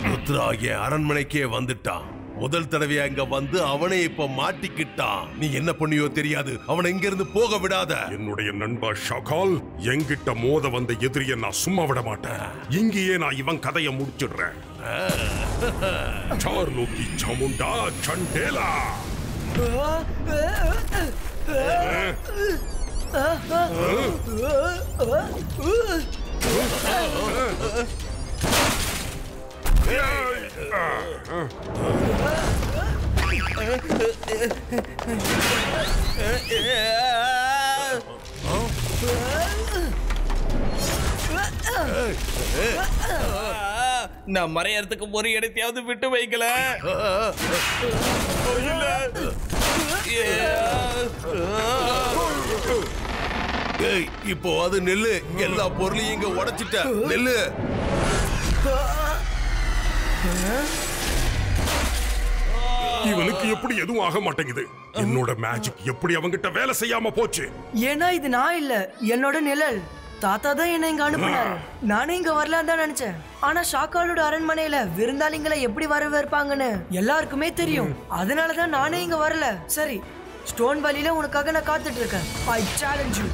ருத்ரா என் அரண்மனைக்கே வந்துட்டான். முதல் தடவையா இங்க வந்து அவனே இப்ப மாட்டிக்கிட்டான். நீ என்ன பண்ணியோ தெரியாது. அவனை இங்க இருந்து போக விடாத. என்னுடைய நண்பா ஷகால், என்கிட்ட மோத வந்த எதிரியை நான் சும்மா விட மாட்டேன். இங்கேயே நான் இவன் கதையை முடிச்சிடுறேன். சார்லோகி சாமுண்டா சண்டேலா. நான் மறையறதுக்கு ஒரு இடத்தையாவது விட்டு வைக்கல. இப்போ அது நெல்லு. எல்லா பொருளையும் இங்க உடைச்சிட்ட. நெல்லு. இவனுக்கு எப்படி எதுவும் ஆக மாட்டேங்குது. என்னோட மேஜிக் எப்படி அவங்கிட்ட வேலை செய்யாம போச்சு? ஏன்னா இது நான் இல்ல, என்னோட நிழல். தாத்தா தான் என்ன இங்க அனுப்புனாரு. நானே இங்க வரலாம் தான் நினைச்சேன். ஆனா ஷாக்காலோட அரண்மனையில விருந்தாளிங்களை எப்படி வரவேற்பாங்கன்னு எல்லாருக்குமே தெரியும். அதனாலதான் நானே இங்க வரல. சரி, ஸ்டோன் வேலியில உனக்காக நான் காத்துட்டு இருக்கேன். ஐ சேலஞ்ச் யூ.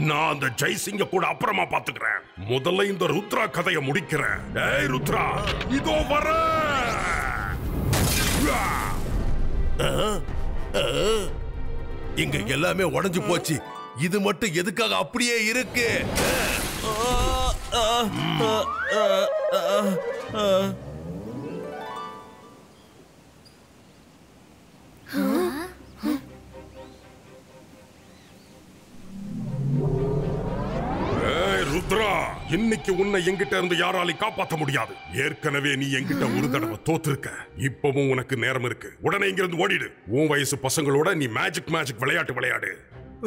நான் அந்த ஜெய்சிங்க கூட அப்புறமா பாத்துக்கிறேன். முதல்ல இந்த ருத்ரா கதையை முடிக்கிறேன். ஏய் ருத்ரா, இதோ வர. இங்க எல்லாமே உடைஞ்சு போச்சு. இது மட்டும் எதுக்காக அப்படியே இருக்கு? ருத்ரா, இன்னைக்கு உன்னை எங்கிட்ட இருந்து யாராலையும் காப்பாற்ற முடியாது. ஏற்கனவே நீ எங்கிட்ட ஒரு தடவை தோத்துருக்க. இப்பவும் உனக்கு நேரம் இருக்கு. உடனே இங்கிருந்து ஓடிடு. உன் வயசு பசங்களோட நீ மேஜிக் விளையாட்டு விளையாடு.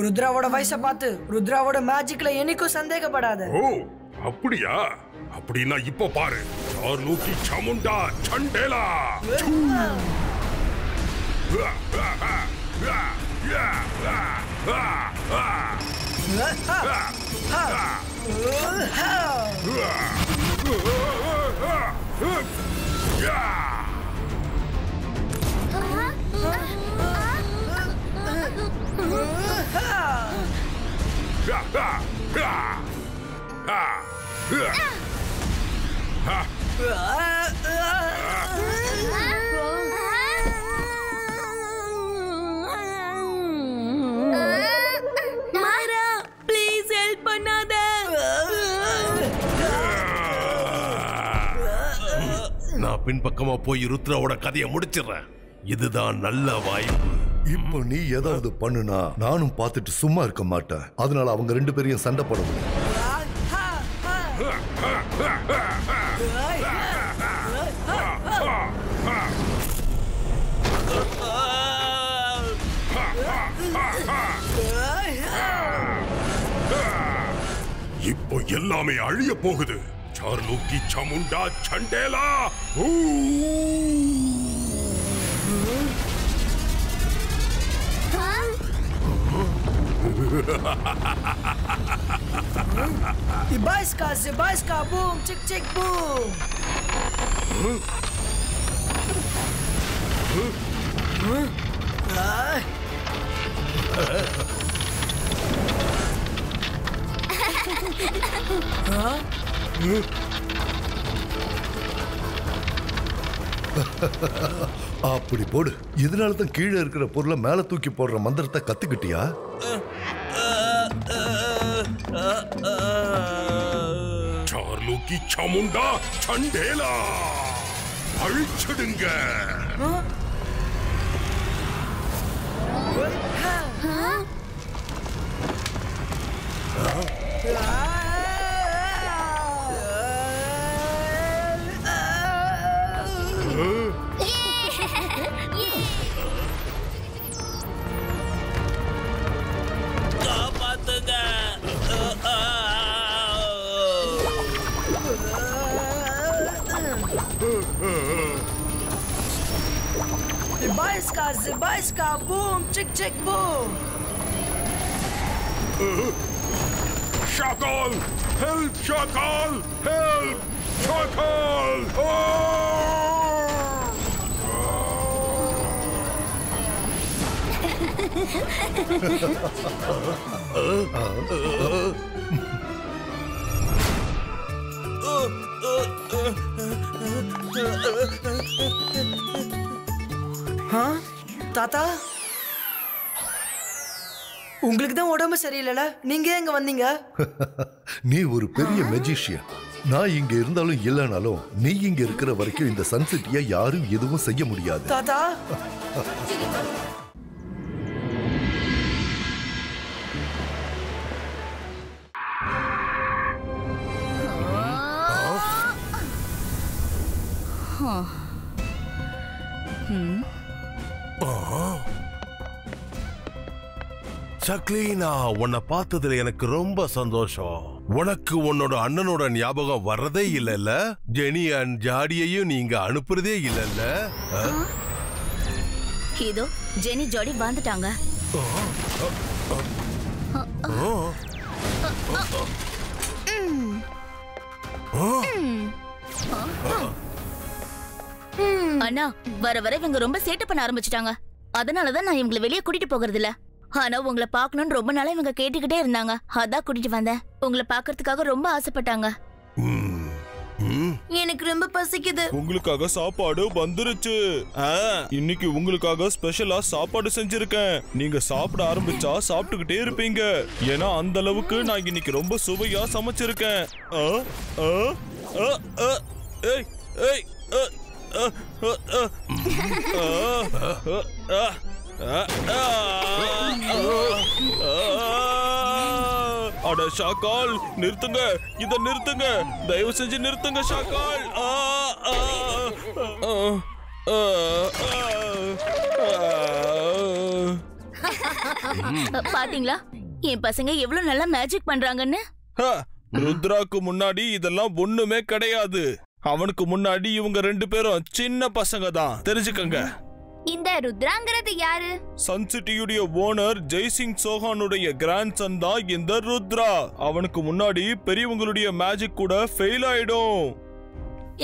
ருத்ராவோட வயசை பார்த்து ருத்ராவோட மேஜிக்ல என்னைக்கும் சந்தேகப்படாத. ஓ அப்படியா? அப்படின்னா இப்போ பாரு. சார்லூக்கி சாமுண்டா சண்டேலா. மாரா, ப்ளீஸ் ஹெல்ப் பண்ணாத. நான் பின்பக்கமா போய் ருத்ராவோட கதையை முடிச்சிடுறேன். இதுதான் நல்ல வாய்ப்பு. இப்போ நீ ஏதாவது பண்ணுனா நானும் பார்த்துட்டு சும்மா இருக்க மாட்டேன். அதனால அவங்க ரெண்டு பேரையும் சண்டை போட முடியும். இப்போ எல்லாமே அழிய போகுது. சார்லூக்கி Chamunda Chandela. Zibaiska, boom, chick, chick, boom. அப்படி போடு. இதனால தான் கீழே இருக்கிற பொருளை மேல தூக்கி போடுற மந்திரத்தை கத்துக்கிட்டியா? சார்லூக்கி Chamunda Chandela, அழிச்சிடுங்க. Zibaiska, boom, chick, chick, boom. Shakal! Help, Shakal! Help! Shakal! தாத்தா, உங்களுக்கு தான் உடம்பு சரியில்லைல, நீங்க எங்க வந்தீங்க? நீ ஒரு பெரிய மெஜிஷியன். நான் இங்க இருந்தாலும் இல்லைனாலும் நீ இங்க இருக்கிற வரைக்கும் இந்த சன்சிட்டியை யாரும் எதுவும் செய்ய முடியாது. தாத்தா, சக்லீனா, உன்னை பார்த்ததுல எனக்கு ரொம்ப சந்தோஷம். உனக்கு உன்னோட அண்ணனோட ஞாபகம் வர்றதே இல்லல்ல? ஜெனி அண்ட் ஜாடியையும் நீங்க அனுப்புறதே இல்லல்ல? இதோ ஜெனி ஜாடி வந்துட்டாங்க. அண்ணா, வர வர இவங்க ரொம்ப சேட்டை பண்ண ஆரம்பிச்சிட்டாங்க. அதனாலதான் நான் இவங்களை வெளியே கூட்டிட்டு போகிறது இல்ல. ஆனா உங்களை பார்க்கணும்னு ரொம்ப நாளா இவங்க கேட்டுக்கிட்டே இருந்தாங்க. அதான் கூட்டிட்டு வந்தேன். உங்களை பார்க்கறதுக்காக ரொம்ப ஆசைப்பட்டாங்க. எனக்கு ரொம்ப பசிக்குது. உங்களுக்காக சாப்பாடு வந்துருச்சு. இன்னைக்கு உங்களுக்காக ஸ்பெஷலா சாப்பாடு செஞ்சிருக்கேன். நீங்க சாப்பிட ஆரம்பிச்சா சாப்பிட்டுக்கிட்டே இருப்பீங்க. ஏன்னா அந்த அளவுக்கு நான் இன்னைக்கு ரொம்ப சுவையா சமைச்சிருக்கேன். அட ஷாக்கால், நிறுத்துங்க, இத நிறுத்துங்க, தயவு செஞ்சு நிறுத்துங்க ஷாக்கால். பாத்தீங்களா என் பசங்க எவ்வளவு நல்லா மேஜிக் பண்றாங்கன்னு? ருத்ராக்கு முன்னாடி இதெல்லாம் ஒண்ணுமே கிடையாது. அவனுக்கு முன்னாடி இவங்க 2 பேரும் சின்ன பசங்க தான், தெரிஞ்சுக்கங்க. இந்த ருத்ராங்கிறது யாரு? சன் சிட்டியுடைய ஓனர் ஜெய்சிங் சோஹானுடைய கிராண்ட்சன் தான் இந்த ருத்ரா. அவனுக்கு முன்னாடி பெரியவங்களுடைய மேஜிக் கூட ஃபெயில் ஆயிடும்.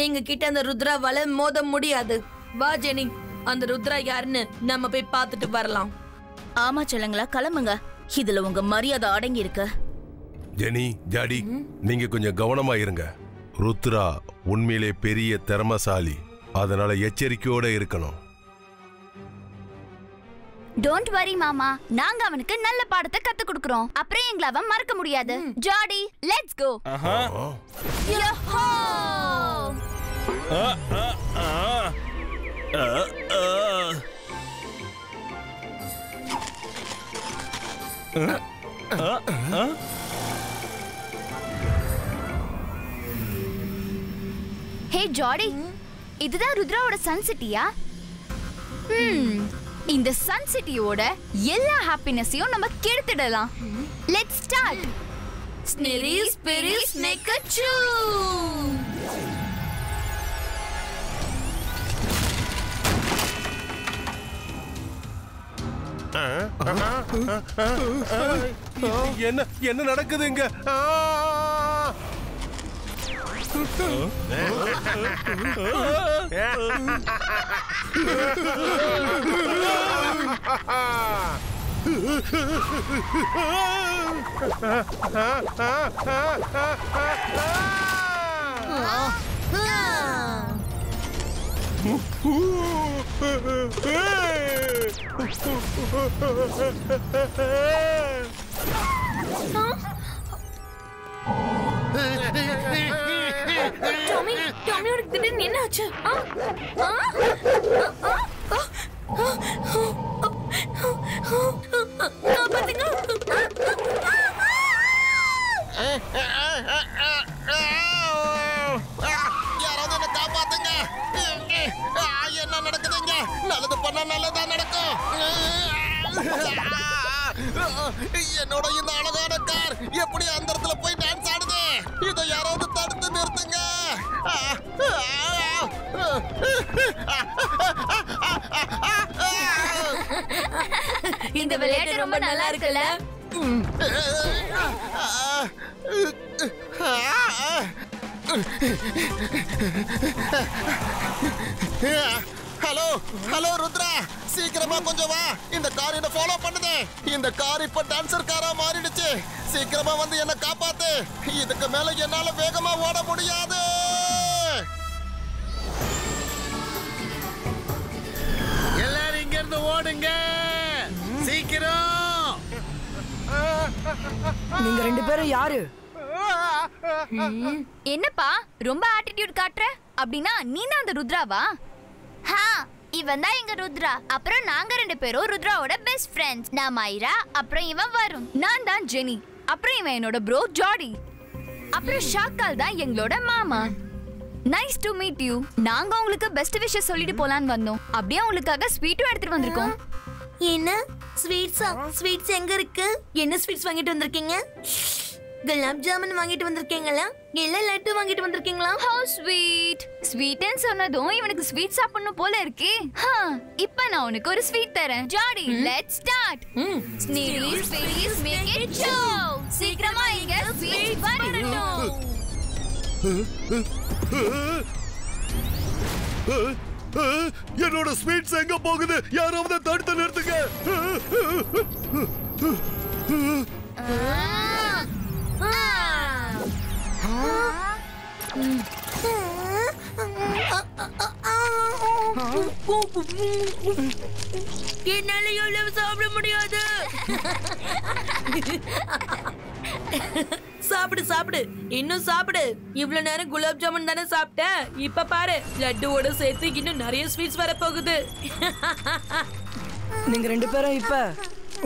எங்க கிட்ட அந்த ருத்ராவால மோத முடியாது. வா ஜெனி, அந்த ருத்ரா யாருன்னு நம்ம போய் பார்த்துட்டு வரலாம். ஆமா செல்லங்களா, கிளம்புங்க. இதுல உங்க மரியாதை அடங்கி இருக்கு. ஜெனி, ஜாடி, நீங்க கொஞ்சம் கவனமா இருங்க. ருத்ரா உண்மையிலே பெரிய திறமசாலி. அதனால எச்சரிக்கையோட இருக்கணும். டோன்ட் வரி மாமா, நாங்க அவனுக்கு நல்ல பாடத்தை கத்து கொடுக்கிறோம். அப்புறம் எங்களை அவன் மறக்க முடியாது. ஜாடி, லெட்ஸ் கோ. ஹே ஜாடி, இதுதான் ருத்ராவோட சன் சிட்டியா? இந்த சன் சிட்டியோட எல்லா ஹாப்பினஸையும் நம்ம கெடுத்துடலாம். Let's start. ஸ்னெரி ஸ்பெரி ஸ்னேக்கச்சூ. என்ன நடக்குதுங்க? டாமி, டாமியோட திடீர்னு என்ன ஆச்சு? யாராவது என்ன காப்பாத்துங்க. என்ன நடக்குதுங்க? நல்லது பண்ணா நல்லதா நடக்கும். என்னோட இந்த அழகான கார் எப்படி அந்த இடத்துல போய் டான்ஸ் ஆடுது? இதை யாராவது தடுத்து நிறுத்துங்க. இந்த விளையாட்டு ரொம்ப நல்லா இருக்குல்ல? ஹலோ ஹலோ ருத்ரா, சீக்கிரமா கொஞ்சம் வா. இந்த கார் என்ன ஃபாலோ பண்ணுது. இந்த கார் இப்ப டான்சர் காரா மாறிடுச்சு. சீக்கிரமா வந்து என்ன காப்பாத்து. இதுக்கு மேல என்னால வேகமா ஓட முடியாது. எல்லாரும் இங்க இருந்து ஓடுங்க சீக்கிரம். நீங்க 2 பேரும் யாரு? என்னப்பா ரொம்ப ஆட்டிட்யூட் காட்டுற? அப்படின்னா நீ தான் அந்த ருத்ராவா? இவன் தான் எங்க ருத்ரா. அப்புறம் நாங்க 2 பேரும் ருத்ராவோட பெஸ்ட் ஃப்ரெண்ட்ஸ். நான் மைரா, அப்புறம் இவன் வருண். நான் தான் ஜெனி, அப்புறம் இவன் என்னோட ப்ரோ ஜாடி. அப்புறம் ஷாக்கால் தான் எங்களோட மாமா. Nice to meet you. நாங்க உங்களுக்கு பெஸ்ட் விஷஸ் சொல்லிட்டு போலான்னு வந்தோம். அப்படியே உங்களுக்காக ஸ்வீட்டும் எடுத்துட்டு வந்திருக்கோம். என்ன ஸ்வீட்ஸா? ஸ்வீட்ஸ் எங்க இருக்கு? என்ன ஸ்வீட்ஸ் வாங்கிட்டு வந்திருக்கீங்க? குலாப் ஜாமுன் வாங்கிட்டு வந்திருக்கீங்களா இல்ல லட்டு வாங்கிட்டு வந்திருக்கீங்களா? How sweet. ஸ்வீட்னு சொன்னதும் இவனுக்கு ஸ்வீட் சாப்பிடணும் போல இருக்கே. இப்போ நான் உனக்கு ஒரு ஸ்வீட் தரேன். ஜாடி, let's start. Sneeze, please make it show. சீக்கிரமா இங்க ஸ்வீட் வரணும். என்னோட ஸ்வீட்ஸ் எங்க போகுது? யாராவது தடுத்து நிறுத்துங்க. என்னால எவ்வளவு சாப்பிட முடியாது. சாப்பிடு சாப்பிடு, இன்னும் சாப்பிடு. இவ்வளவு நேரம் குலாப் ஜாமுன் தானே சாப்பிட்ட, இப்ப பாரு லட்டுவோட சேர்த்து இன்னும் நிறைய ஸ்வீட்ஸ் வர போகுது. நீங்க ரெண்டு பேரும் இப்ப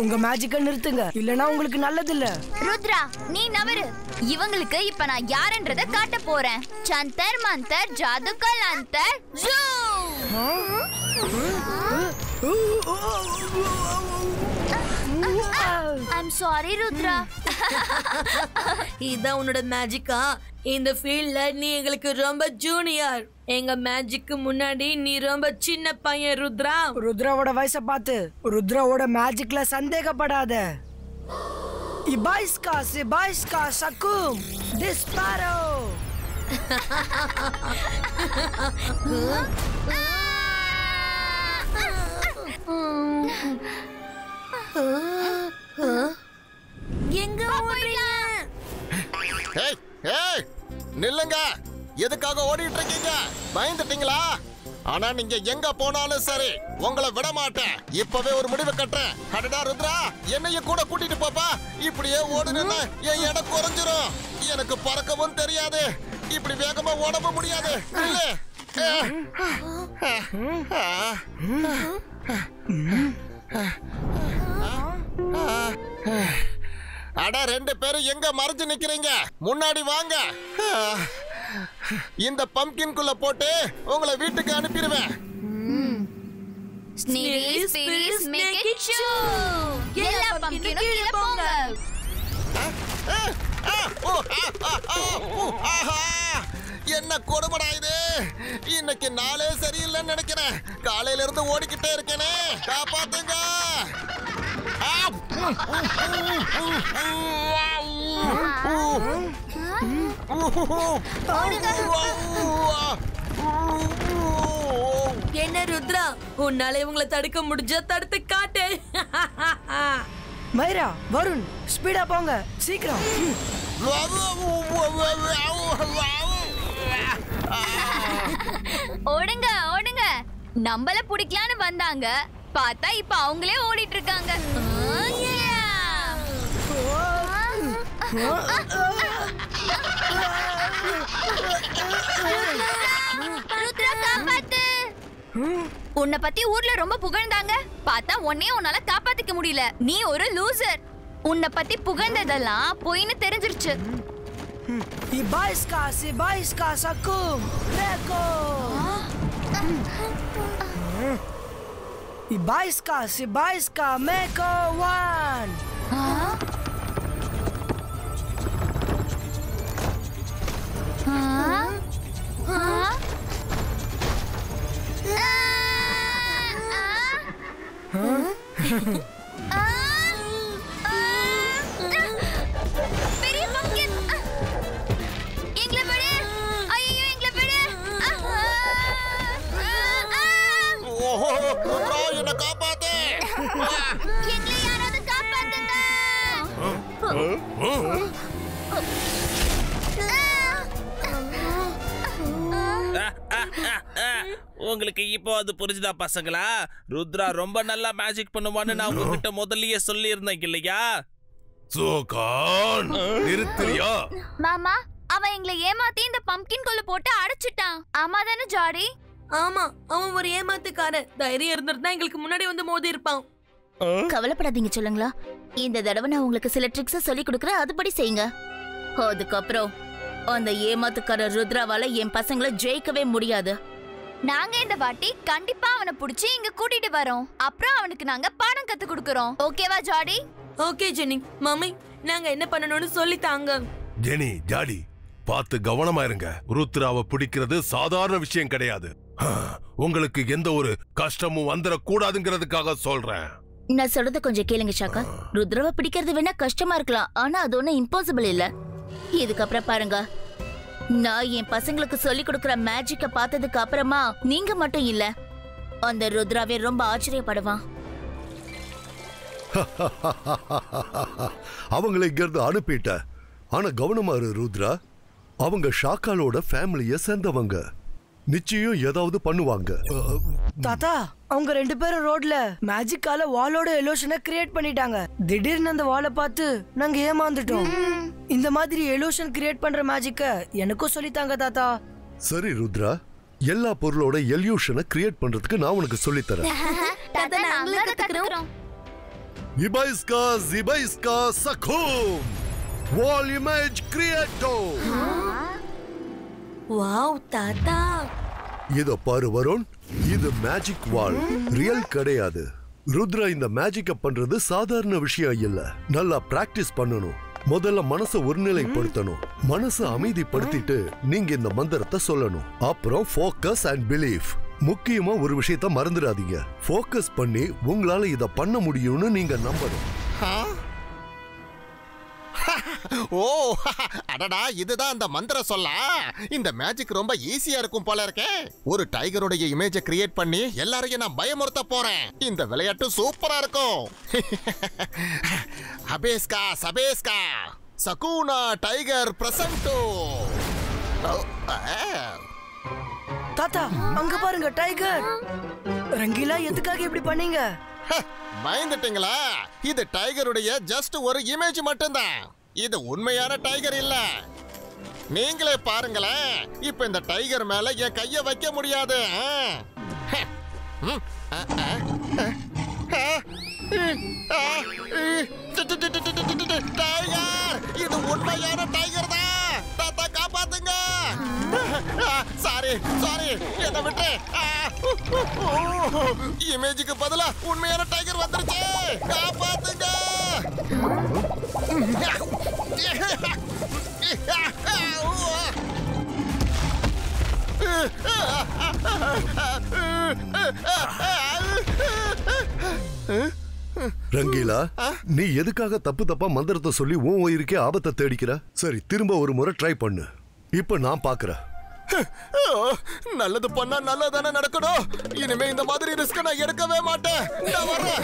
உங்க மேஜிக்க நிறுத்துங்க, இல்லனா உங்களுக்கு நல்லது இல்ல. ருத்ரா, நீ நவரு. இவங்களுக்கு இப்ப நான் யாருன்றத காட்ட போறேன். சந்தர் மந்தர் ஜாதுகல் அந்தர் ஜூ. I'm sorry Rudra. இதான் உன்னோட மேஜிக்கா? இந்த ஃபீல்ட்ல நீ எங்களுக்கு ரொம்ப ஜூனியர். எங்க மேஜிக்கு முன்னாடி நீ ரொம்ப சின்ன பையன் ருத்ரா. ருத்ராவோட வயசை பார்த்து ருத்ராவோட மேஜிக்ல சந்தேகப்படாத. இபாய்ஸ்கா சக்கும் டிஸ்பாரோ. எங்க ஓடுறீங்க? ஏய் ஏய் நில்லுங்க. எதுக்காக ஓடிட்டு இருக்கீங்க? பயந்துட்டீங்களா? ஆனா நீங்க எங்க போனாலும் சரி உங்களை விட மாட்டேன். இப்பவே ஒரு முடிவு கட்டுறேன். அடடா ருத்ரா, என்னையும் கூட கூட்டிட்டு போப்பா. இப்படியே ஓடுனா என் இடம் குறைஞ்சிரும். எனக்கு பறக்கவும் தெரியாது, இப்படி வேகமா ஓடவும் முடியாது. இல்ல அட ரெண்டு பேரும் எங்க மறைஞ்சு நிக்கிறீங்க? முன்னாடி வாங்க. இந்த பம்ப்கின்குள்ள போட்டு உங்களை வீட்டுக்கு அனுப்பிடுவேன். Sneeze, please make it show. எல்லா பம்ப்கினும் கீழே போங்க. என்ன கொடுமடா இது! இன்னைக்கு நாளே சரியில்லைன்னு நினைக்கிறேன். காலையில இருந்து ஓடிக்கிட்டே இருக்கேனே, காப்பாத்துங்க. என்ன ருத்ரா, உன்னால இவங்களை தடுக்க முடிஞ்சா தடுத்து காட்டு. மைரா, வருண், ஸ்பீடா போங்க சீக்கிரம். ஓடுங்க ஓடுங்க. நம்மள பிடிக்கலான்னு வந்தாங்க, பார்த்தா இப்ப அவங்களே ஓடிட்டு இருக்காங்க. ருத்ரா, காப்பாத்து. உன்னை பத்தி ஊர்ல ரொம்ப புகழ்ந்தாங்க, பார்த்தா உன்னையும் உன்னால காப்பாத்திக்க முடியல. நீ ஒரு லூசர். உன்னை பத்தி புகழ்ந்ததெல்லாம் பொய்ன்னு தெரிஞ்சிருச்சு. இபாய்ஸ்கா சக்கும் ரேகோ. இபாய்ஸ்கா மேகோ ஒன். பெரிய பம்ப்கின், எங்களை விடு. ஐயோ, எங்களை விடு. ஓஹோ ருத்ரா, என்ன காப்பாத்து. எங்களை யாராவது காப்பாத்துங்க. உங்களுக்கு இப்போ அது புரிஞ்சுதா பசங்களா? ருத்ரா ரொம்ப நல்லா மேஜிக் பண்ணுவான்னு நான் உங்ககிட்ட முதல்லயே சொல்லி இருந்தேன் இல்லையா? சோகான், நிறுத்துறியா? மாமா, அவன் எங்களை ஏமாத்தி இந்த பம்ப்கின் கொள்ள போட்டு அடைச்சிட்டான். ஆமா தானே ஜாடி? ஆமா, அவன் ஒரு ஏமாத்துக்காரன். தைரியம் இருந்திருந்தா எங்களுக்கு முன்னாடி வந்து மோதி இருப்பான். கவலைப்படாதீங்க சொல்லுங்களா. இந்த தடவை நான் உங்களுக்கு சில ட்ரிக்ஸ் சொல்லி கொடுக்குறேன், அதுபடி செய்யுங்க. அதுக்கப்புறம் அந்த ஏமாத்துக்காரர் ருத்ராவால என் பசங்களை ஜெயிக்கவே முடியாது. நாங்க இந்த வாட்டி கண்டிப்பா அவனை புடிச்சு இங்க கூட்டிட்டு வரோம். அப்புறம் அவனுக்கு நாங்க பாடம் கத்து கொடுக்கறோம். ஓகேவா ஜாடி? Okay Jenny. மம்மி, நாங்க என்ன பண்ணணும்னு சொல்லி தாங்க. ஜெனி, டாடி, பார்த்து கவனமா இருங்க. ருத்ராவை பிடிக்கிறது சாதாரண விஷயம் கிடையாது. உங்களுக்கு எந்த ஒரு கஷ்டமும் வந்துட கூடாதுங்கிறதுக்காக சொல்றேன். நான் சொல்றத கொஞ்சம் கேளுங்க ஷாக்கா. ருத்ராவை பிடிக்கிறது வேணா கஷ்டமா இருக்கலாம், ஆனா அது ஒன்னும் இம்பாசிபிள் இல்ல. இதுக்கப்புறம் பாருங்க, நான் என் பசங்களுக்கு சொல்லி கொடுக்கற மேஜிக்க பார்த்ததுக்கு அப்புறமா நீங்க மட்டும் இல்ல, அந்த ருத்ராவே ரொம்ப ஆச்சரியப்படுவான். அவங்களை இங்கிருந்து அனுப்பிட்ட. ஆனா கவனமா இரு ருத்ரா, அவங்க ஷாக்காலோட ஃபேமிலிய சேர்ந்தவங்க. நிச்சயம் ஏதாவது பண்ணுவாங்க. தாத்தா, அவங்க 2 பேரும் ரோட்ல மேஜிக்கால வாலோட எலோஷனை கிரியேட் பண்ணிட்டாங்க. திடீர்னு அந்த வாலை பார்த்து நாங்க ஏமாந்துட்டோம். இந்த மாதிரி எலோஷன் கிரியேட் பண்ற மேஜிக்க எனக்கும் சொல்லித்தாங்க தாத்தா. சரி ருத்ரா, எல்லா பொருளோட எல்யூஷனை கிரியேட் பண்றதுக்கு நான் உனக்கு சொல்லி தரேன். இபைஸ்கா ஜிபைஸ்கா சகூம் வால் இமேஜ் கிரியேட்டோ. வாவ் தாத்தா, இத பாரு வருண், இது மேஜிக் வால், ரியல் கிடையாது. ருத்ரா இந்த மேஜிக்க பண்றது சாதாரண விஷயம் இல்ல. நல்லா பிராக்டிஸ் பண்ணணும். முதல்ல மனசை ஒருநிலைப்படுத்தணும். மனசை அமைதிப்படுத்திட்டு நீங்க இந்த மந்திரத்தை சொல்லணும். அப்புறம் ஃபோக்கஸ் அண்ட் பிலீஃப். முக்கியமா ஒரு விஷயத்த மறந்துடாதீங்க. ஃபோக்கஸ் பண்ணி உங்களால இத பண்ண முடியும்னு நீங்க நம்பணும். ஓ, அடடா, இதுதான் அந்த மந்திரம் சொல்ல. இந்த மேஜிக் ரொம்ப ஈஸியா இருக்கும் போல இருக்கே. ஒரு டைகருடைய இமேஜ கிரியேட் பண்ணி எல்லாரையும் நான் பயமுறுத்த போறேன். இந்த விளையாட்டு சூப்பரா இருக்கும். அபேஸ்கா சபேஸ்கா சகூனா டைகர் பிரசன்டோ. தாத்தா, அங்க பாருங்க டைகர். ரங்கீலா, எதுக்காக இப்படி பண்ணீங்க? பயந்துட்டீங்களா? இது டைகருடைய ஜஸ்ட் ஒரு இமேஜ் மட்டும்தான். இது உண்மையான டைகர் இல்ல. நீங்களே பாருங்களேன். இப்ப இந்த டைகர் மேல என் கைய வைக்க முடியாது. டைகர், இது உண்மையான டைகர் தான். தாத்தா, காப்பாத்துங்க. சாரி சாரி, என்ன விட்டு. இமேஜுக்கு பதிலா உண்மையான டைகர் வந்துருச்சு. காப்பாத்துங்க. ரங்கீலா, நீ எதுக்காக தப்பு தப்பா மந்திரத்தை சொல்லி உன் உயிருக்கே ஆபத்தை தேடிக்கிற? சரி, திரும்ப ஒரு முறை ட்ரை பண்ணு. இப்ப நான் பாக்குறேன். நல்லது பண்ணா நல்லதானே நடக்கணும். இனிமே இந்த மாதிரி ரிஸ்க் நான் எடுக்கவே மாட்டேன். நான் வரேன்.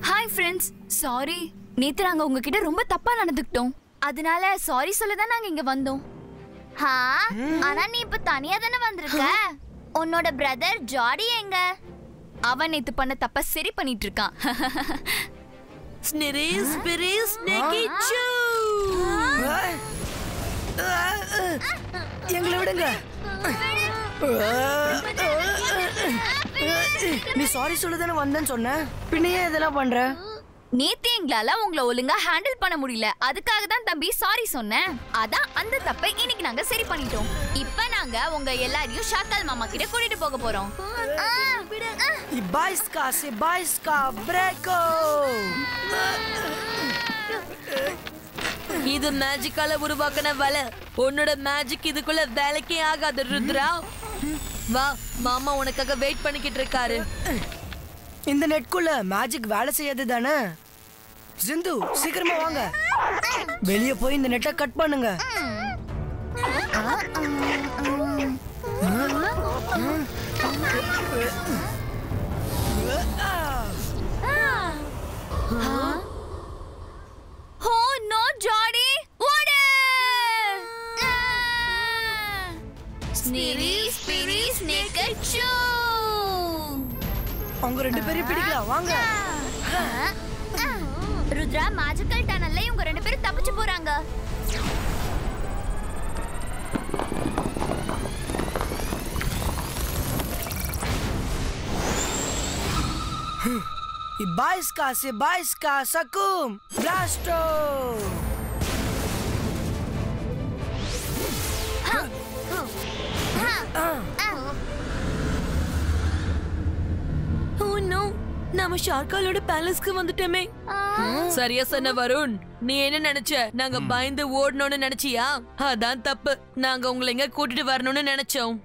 Hi friends, sorry. நேத்து நாங்க உங்ககிட்ட ரொம்ப தப்பா நடந்துக்கிட்டோம். அதனால சாரி சொல்ல தான் நாங்க இங்க வந்தோம். ஆனா நீ இப்ப தனியா தானே வந்திருக்க. உன்னோட பிரதர் ஜாடி எங்க? அவன் நேத்து பண்ண தப்ப சரி பண்ணிட்டு இருக்கான். ஸ்னிரிஸ் பிரிஸ் நெகிச்சு. எங்களை விடுங்க. நீ சாரி சொல்லதானே வந்தேன்னு சொன்ன, பின்னையே இதெல்லாம் பண்ற? நேத்து எங்களால உங்களை ஒழுங்கா ஹேண்டில் பண்ண முடியல. அதுக்காக தான் தம்பி சாரி சொன்னேன். அதான் அந்த தப்பை இன்னைக்கு நாங்க சரி பண்ணிட்டோம். இப்ப நாங்க உங்க எல்லாரையும் ஷாக்கால் மாமா கிட்ட கூட்டிட்டு போக போறோம். இபாய்ஸ்கா சிபாய்ஸ்கா பிரேக்கோ. இது மேஜிக்கால உருவாக்கின வலை. உன்னோட மேஜிக் இதுக்குள்ள வேலைக்கே ஆகாது ருத்ரா. வா, மாமா உனக்காக வெயிட் பண்ணிக்கிட்டு இருக்காரு. இந்த நெட்குள்ள மேஜிக் வேலை செய்யாது தானே? சிந்து, சீக்கிரமா வாங்க. வெளியே போய் இந்த நெட்டை கட் பண்ணுங்க. Oh no, Jody! What? Sneeries, Piris, Naked Show! அவங்க 2 பேரையும் பிடிக்கலாம், வாங்க. ருத்ரா, மேஜிக்கல் டனல்ல இவங்க 2 பேரும் தப்பிச்சு போறாங்க. Ibaiska Sibaiska Sakum Blasto. Oh no, நாம ஷார்காலோட பேலஸ்க்கு வந்துட்டோமே. சரியா சொன்ன வருண். நீ என்ன நினைச்ச? நாங்க பயந்து ஓடணும்னு நினைச்சியா? அதான் தப்பு. நாங்க உங்களை எங்க கூட்டிட்டு வரணும்னு நினைச்சோம்.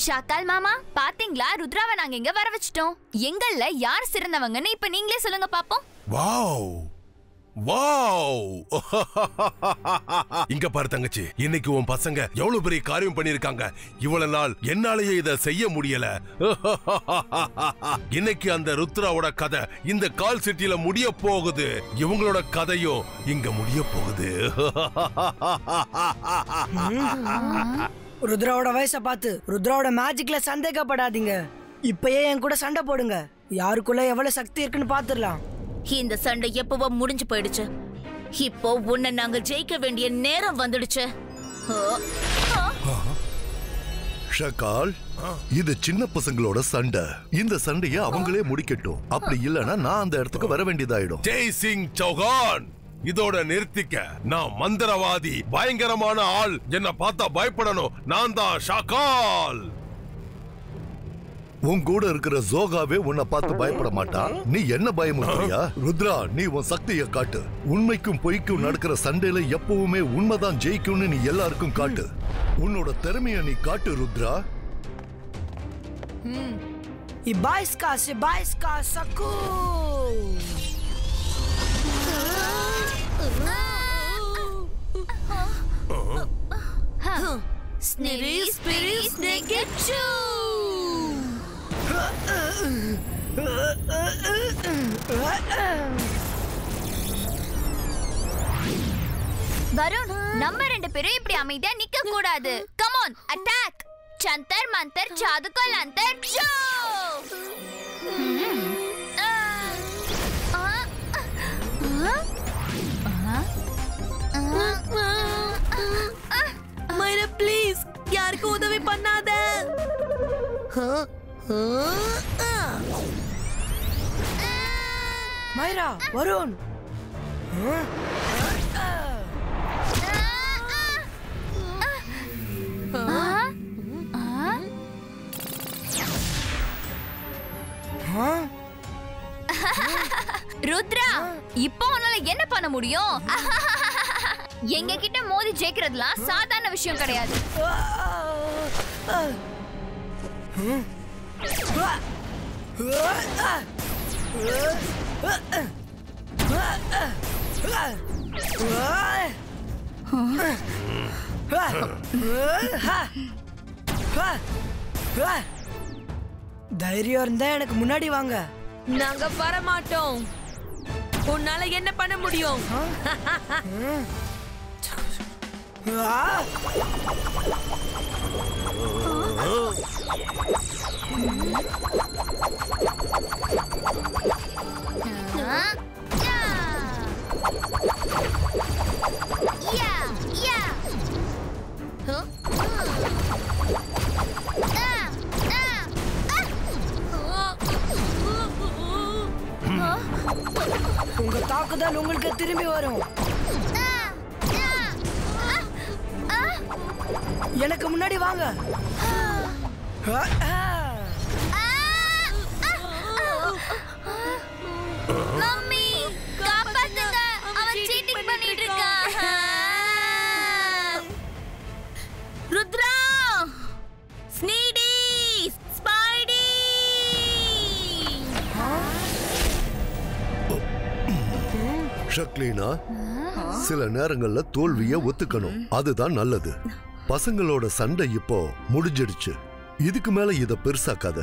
ஷாக்கால் மாமா, பாத்தீங்களா? ருத்ராவை நாங்க எங்க வர வச்சிட்டோம். எங்கல்ல யார் சிறந்தவங்கன்னு இப்ப நீங்களே சொல்லுங்க பாப்போம். வாவ் வாவ் இங்க பாரு தங்கச்சி, இன்னைக்கு உன் பசங்க எவ்வளவு பெரிய காரியம் பண்ணிருக்காங்க. இவ்வளவு நாள் என்னாலேயே இத செய்ய முடியல. இன்னைக்கு அந்த ருத்ராவோட கதை இந்த கால் சிட்டில முடிய போகுது. இவங்களோட கதையும் இங்க முடிய போகுது. ருத்ராவோட வயசை பார்த்து ருத்ராவோட மேஜிக்ல சந்தேகப்படாதீங்க. இப்பயே என் கூட சண்டை போடுங்க. யாருக்குள்ள எவ்வளவு சக்தி இருக்குன்னு பாத்துடலாம். இந்த சண்டை எப்பவோ முடிஞ்சு போயிடுச்சு. இப்போ உன்னை நாங்க ஜெயிக்க வேண்டிய நேரம் வந்துடுச்சு. ஷகால், இது சின்ன பசங்களோட சண்டை. இந்த சண்டைய அவங்களே முடிக்கட்டும். அப்படி இல்லனா நான் அந்த இடத்துக்கு வர வேண்டியதாயிடும். ஜெய் சிங் சௌகான், இதோட நிறுத்திக்க. நான் மந்திரவாதி, பயங்கரமான ஆள். என்ன பார்த்தா பயப்படணும். நான் தான் ஷகால். உன் கூட இருக்கிற ஜோகாவே உன்னை பார்த்து பயப்பட மாட்டான். நீ என்ன பயமுறுத்தியா? ருத்ரா, நீ உன் சக்தியை காட்டு. உண்மைக்கும் பொய்க்கும் நடக்கிற சண்டையில எப்பவுமே உண்மைதான் ஜெயிக்கும்னு நீ எல்லாருக்கும் காட்டு. உன்னோட திறமைய நீ காட்டு Rudra. Ibaiska Sibaiska Sakum. Snitty Spitty Snicketchoo. Varun, நம்ம ரெண்டு பேரும் இப்படி அமைதியா நிக்க கூடாது. Come on, attack. சந்தர் மந்தர் ஜாதுகல் அந்தர் ஜோ. மைரா ப்ளீஸ், யாருக்கு உதவி பண்ணாத. மைரா, வருண். ருத்ரா, இப்போ உன்னால என்ன பண்ண முடியும்? எங்க கிட்ட மோதி ஜெயிக்கிறதுலாம் சாதாரண விஷயம் கிடையாது. தைரியம் இருந்தா எனக்கு முன்னாடி வாங்க. நாங்க வர மாட்டோம். உன்னால என்ன பண்ண முடியும்? உங்க தாக்குதல் உங்களுக்கு திரும்பி வரும். எனக்கு முன்னாடி வாங்க. மம்மி, காப்பாத்துங்க. அவன் சீட்டிங் பண்ணிட்டு இருக்கான். ருத்ரா, ஸ்னீடி, ஸ்பைடி. ஷக்லீனா, சில நேரங்கள்ல தோல்விய ஒத்துக்கணும். அதுதான் நல்லது. பசங்களோட சண்டை இப்போ முடிஞ்சிடுச்சு. இதுக்கு மேல இத பெருசாக்காத.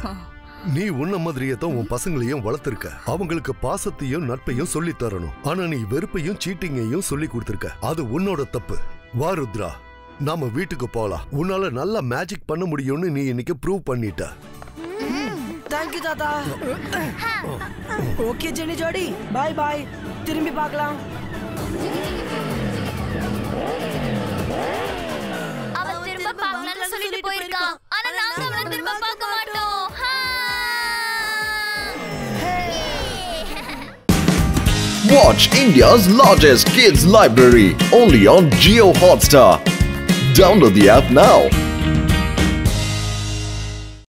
நீ உன்ன மாதிரியே தான் உன் பசங்களையும் வளர்த்திருக்க. அவங்களுக்கு பாசத்தையும் நட்பையும் சொல்லி தரணும். ஆனா நீ வெறுப்பையும் சீட்டிங்கையும் சொல்லி கொடுத்திருக்க. அது உன்னோட தப்பு. வா ருத்ரா, நாம வீட்டுக்கு போலாம். உன்னால நல்லா மேஜிக் பண்ண முடியும்னு நீ இன்னைக்கு ப்ரூவ் பண்ணிட்ட. தேங்க்யூ தாத்தா. ஓகே ஜெனி ஜோடி, பாய் பாய். திரும்பி பார்க்கலாம். அவன் திரும்ப பார்க்கலாம்னு சொல்லிட்டு போயிருக்கான். ஆனா நாங்க அவனை திரும்ப பார்க்க மாட்டோம். Watch India's largest kids library only on Jio Hotstar. Download the app now.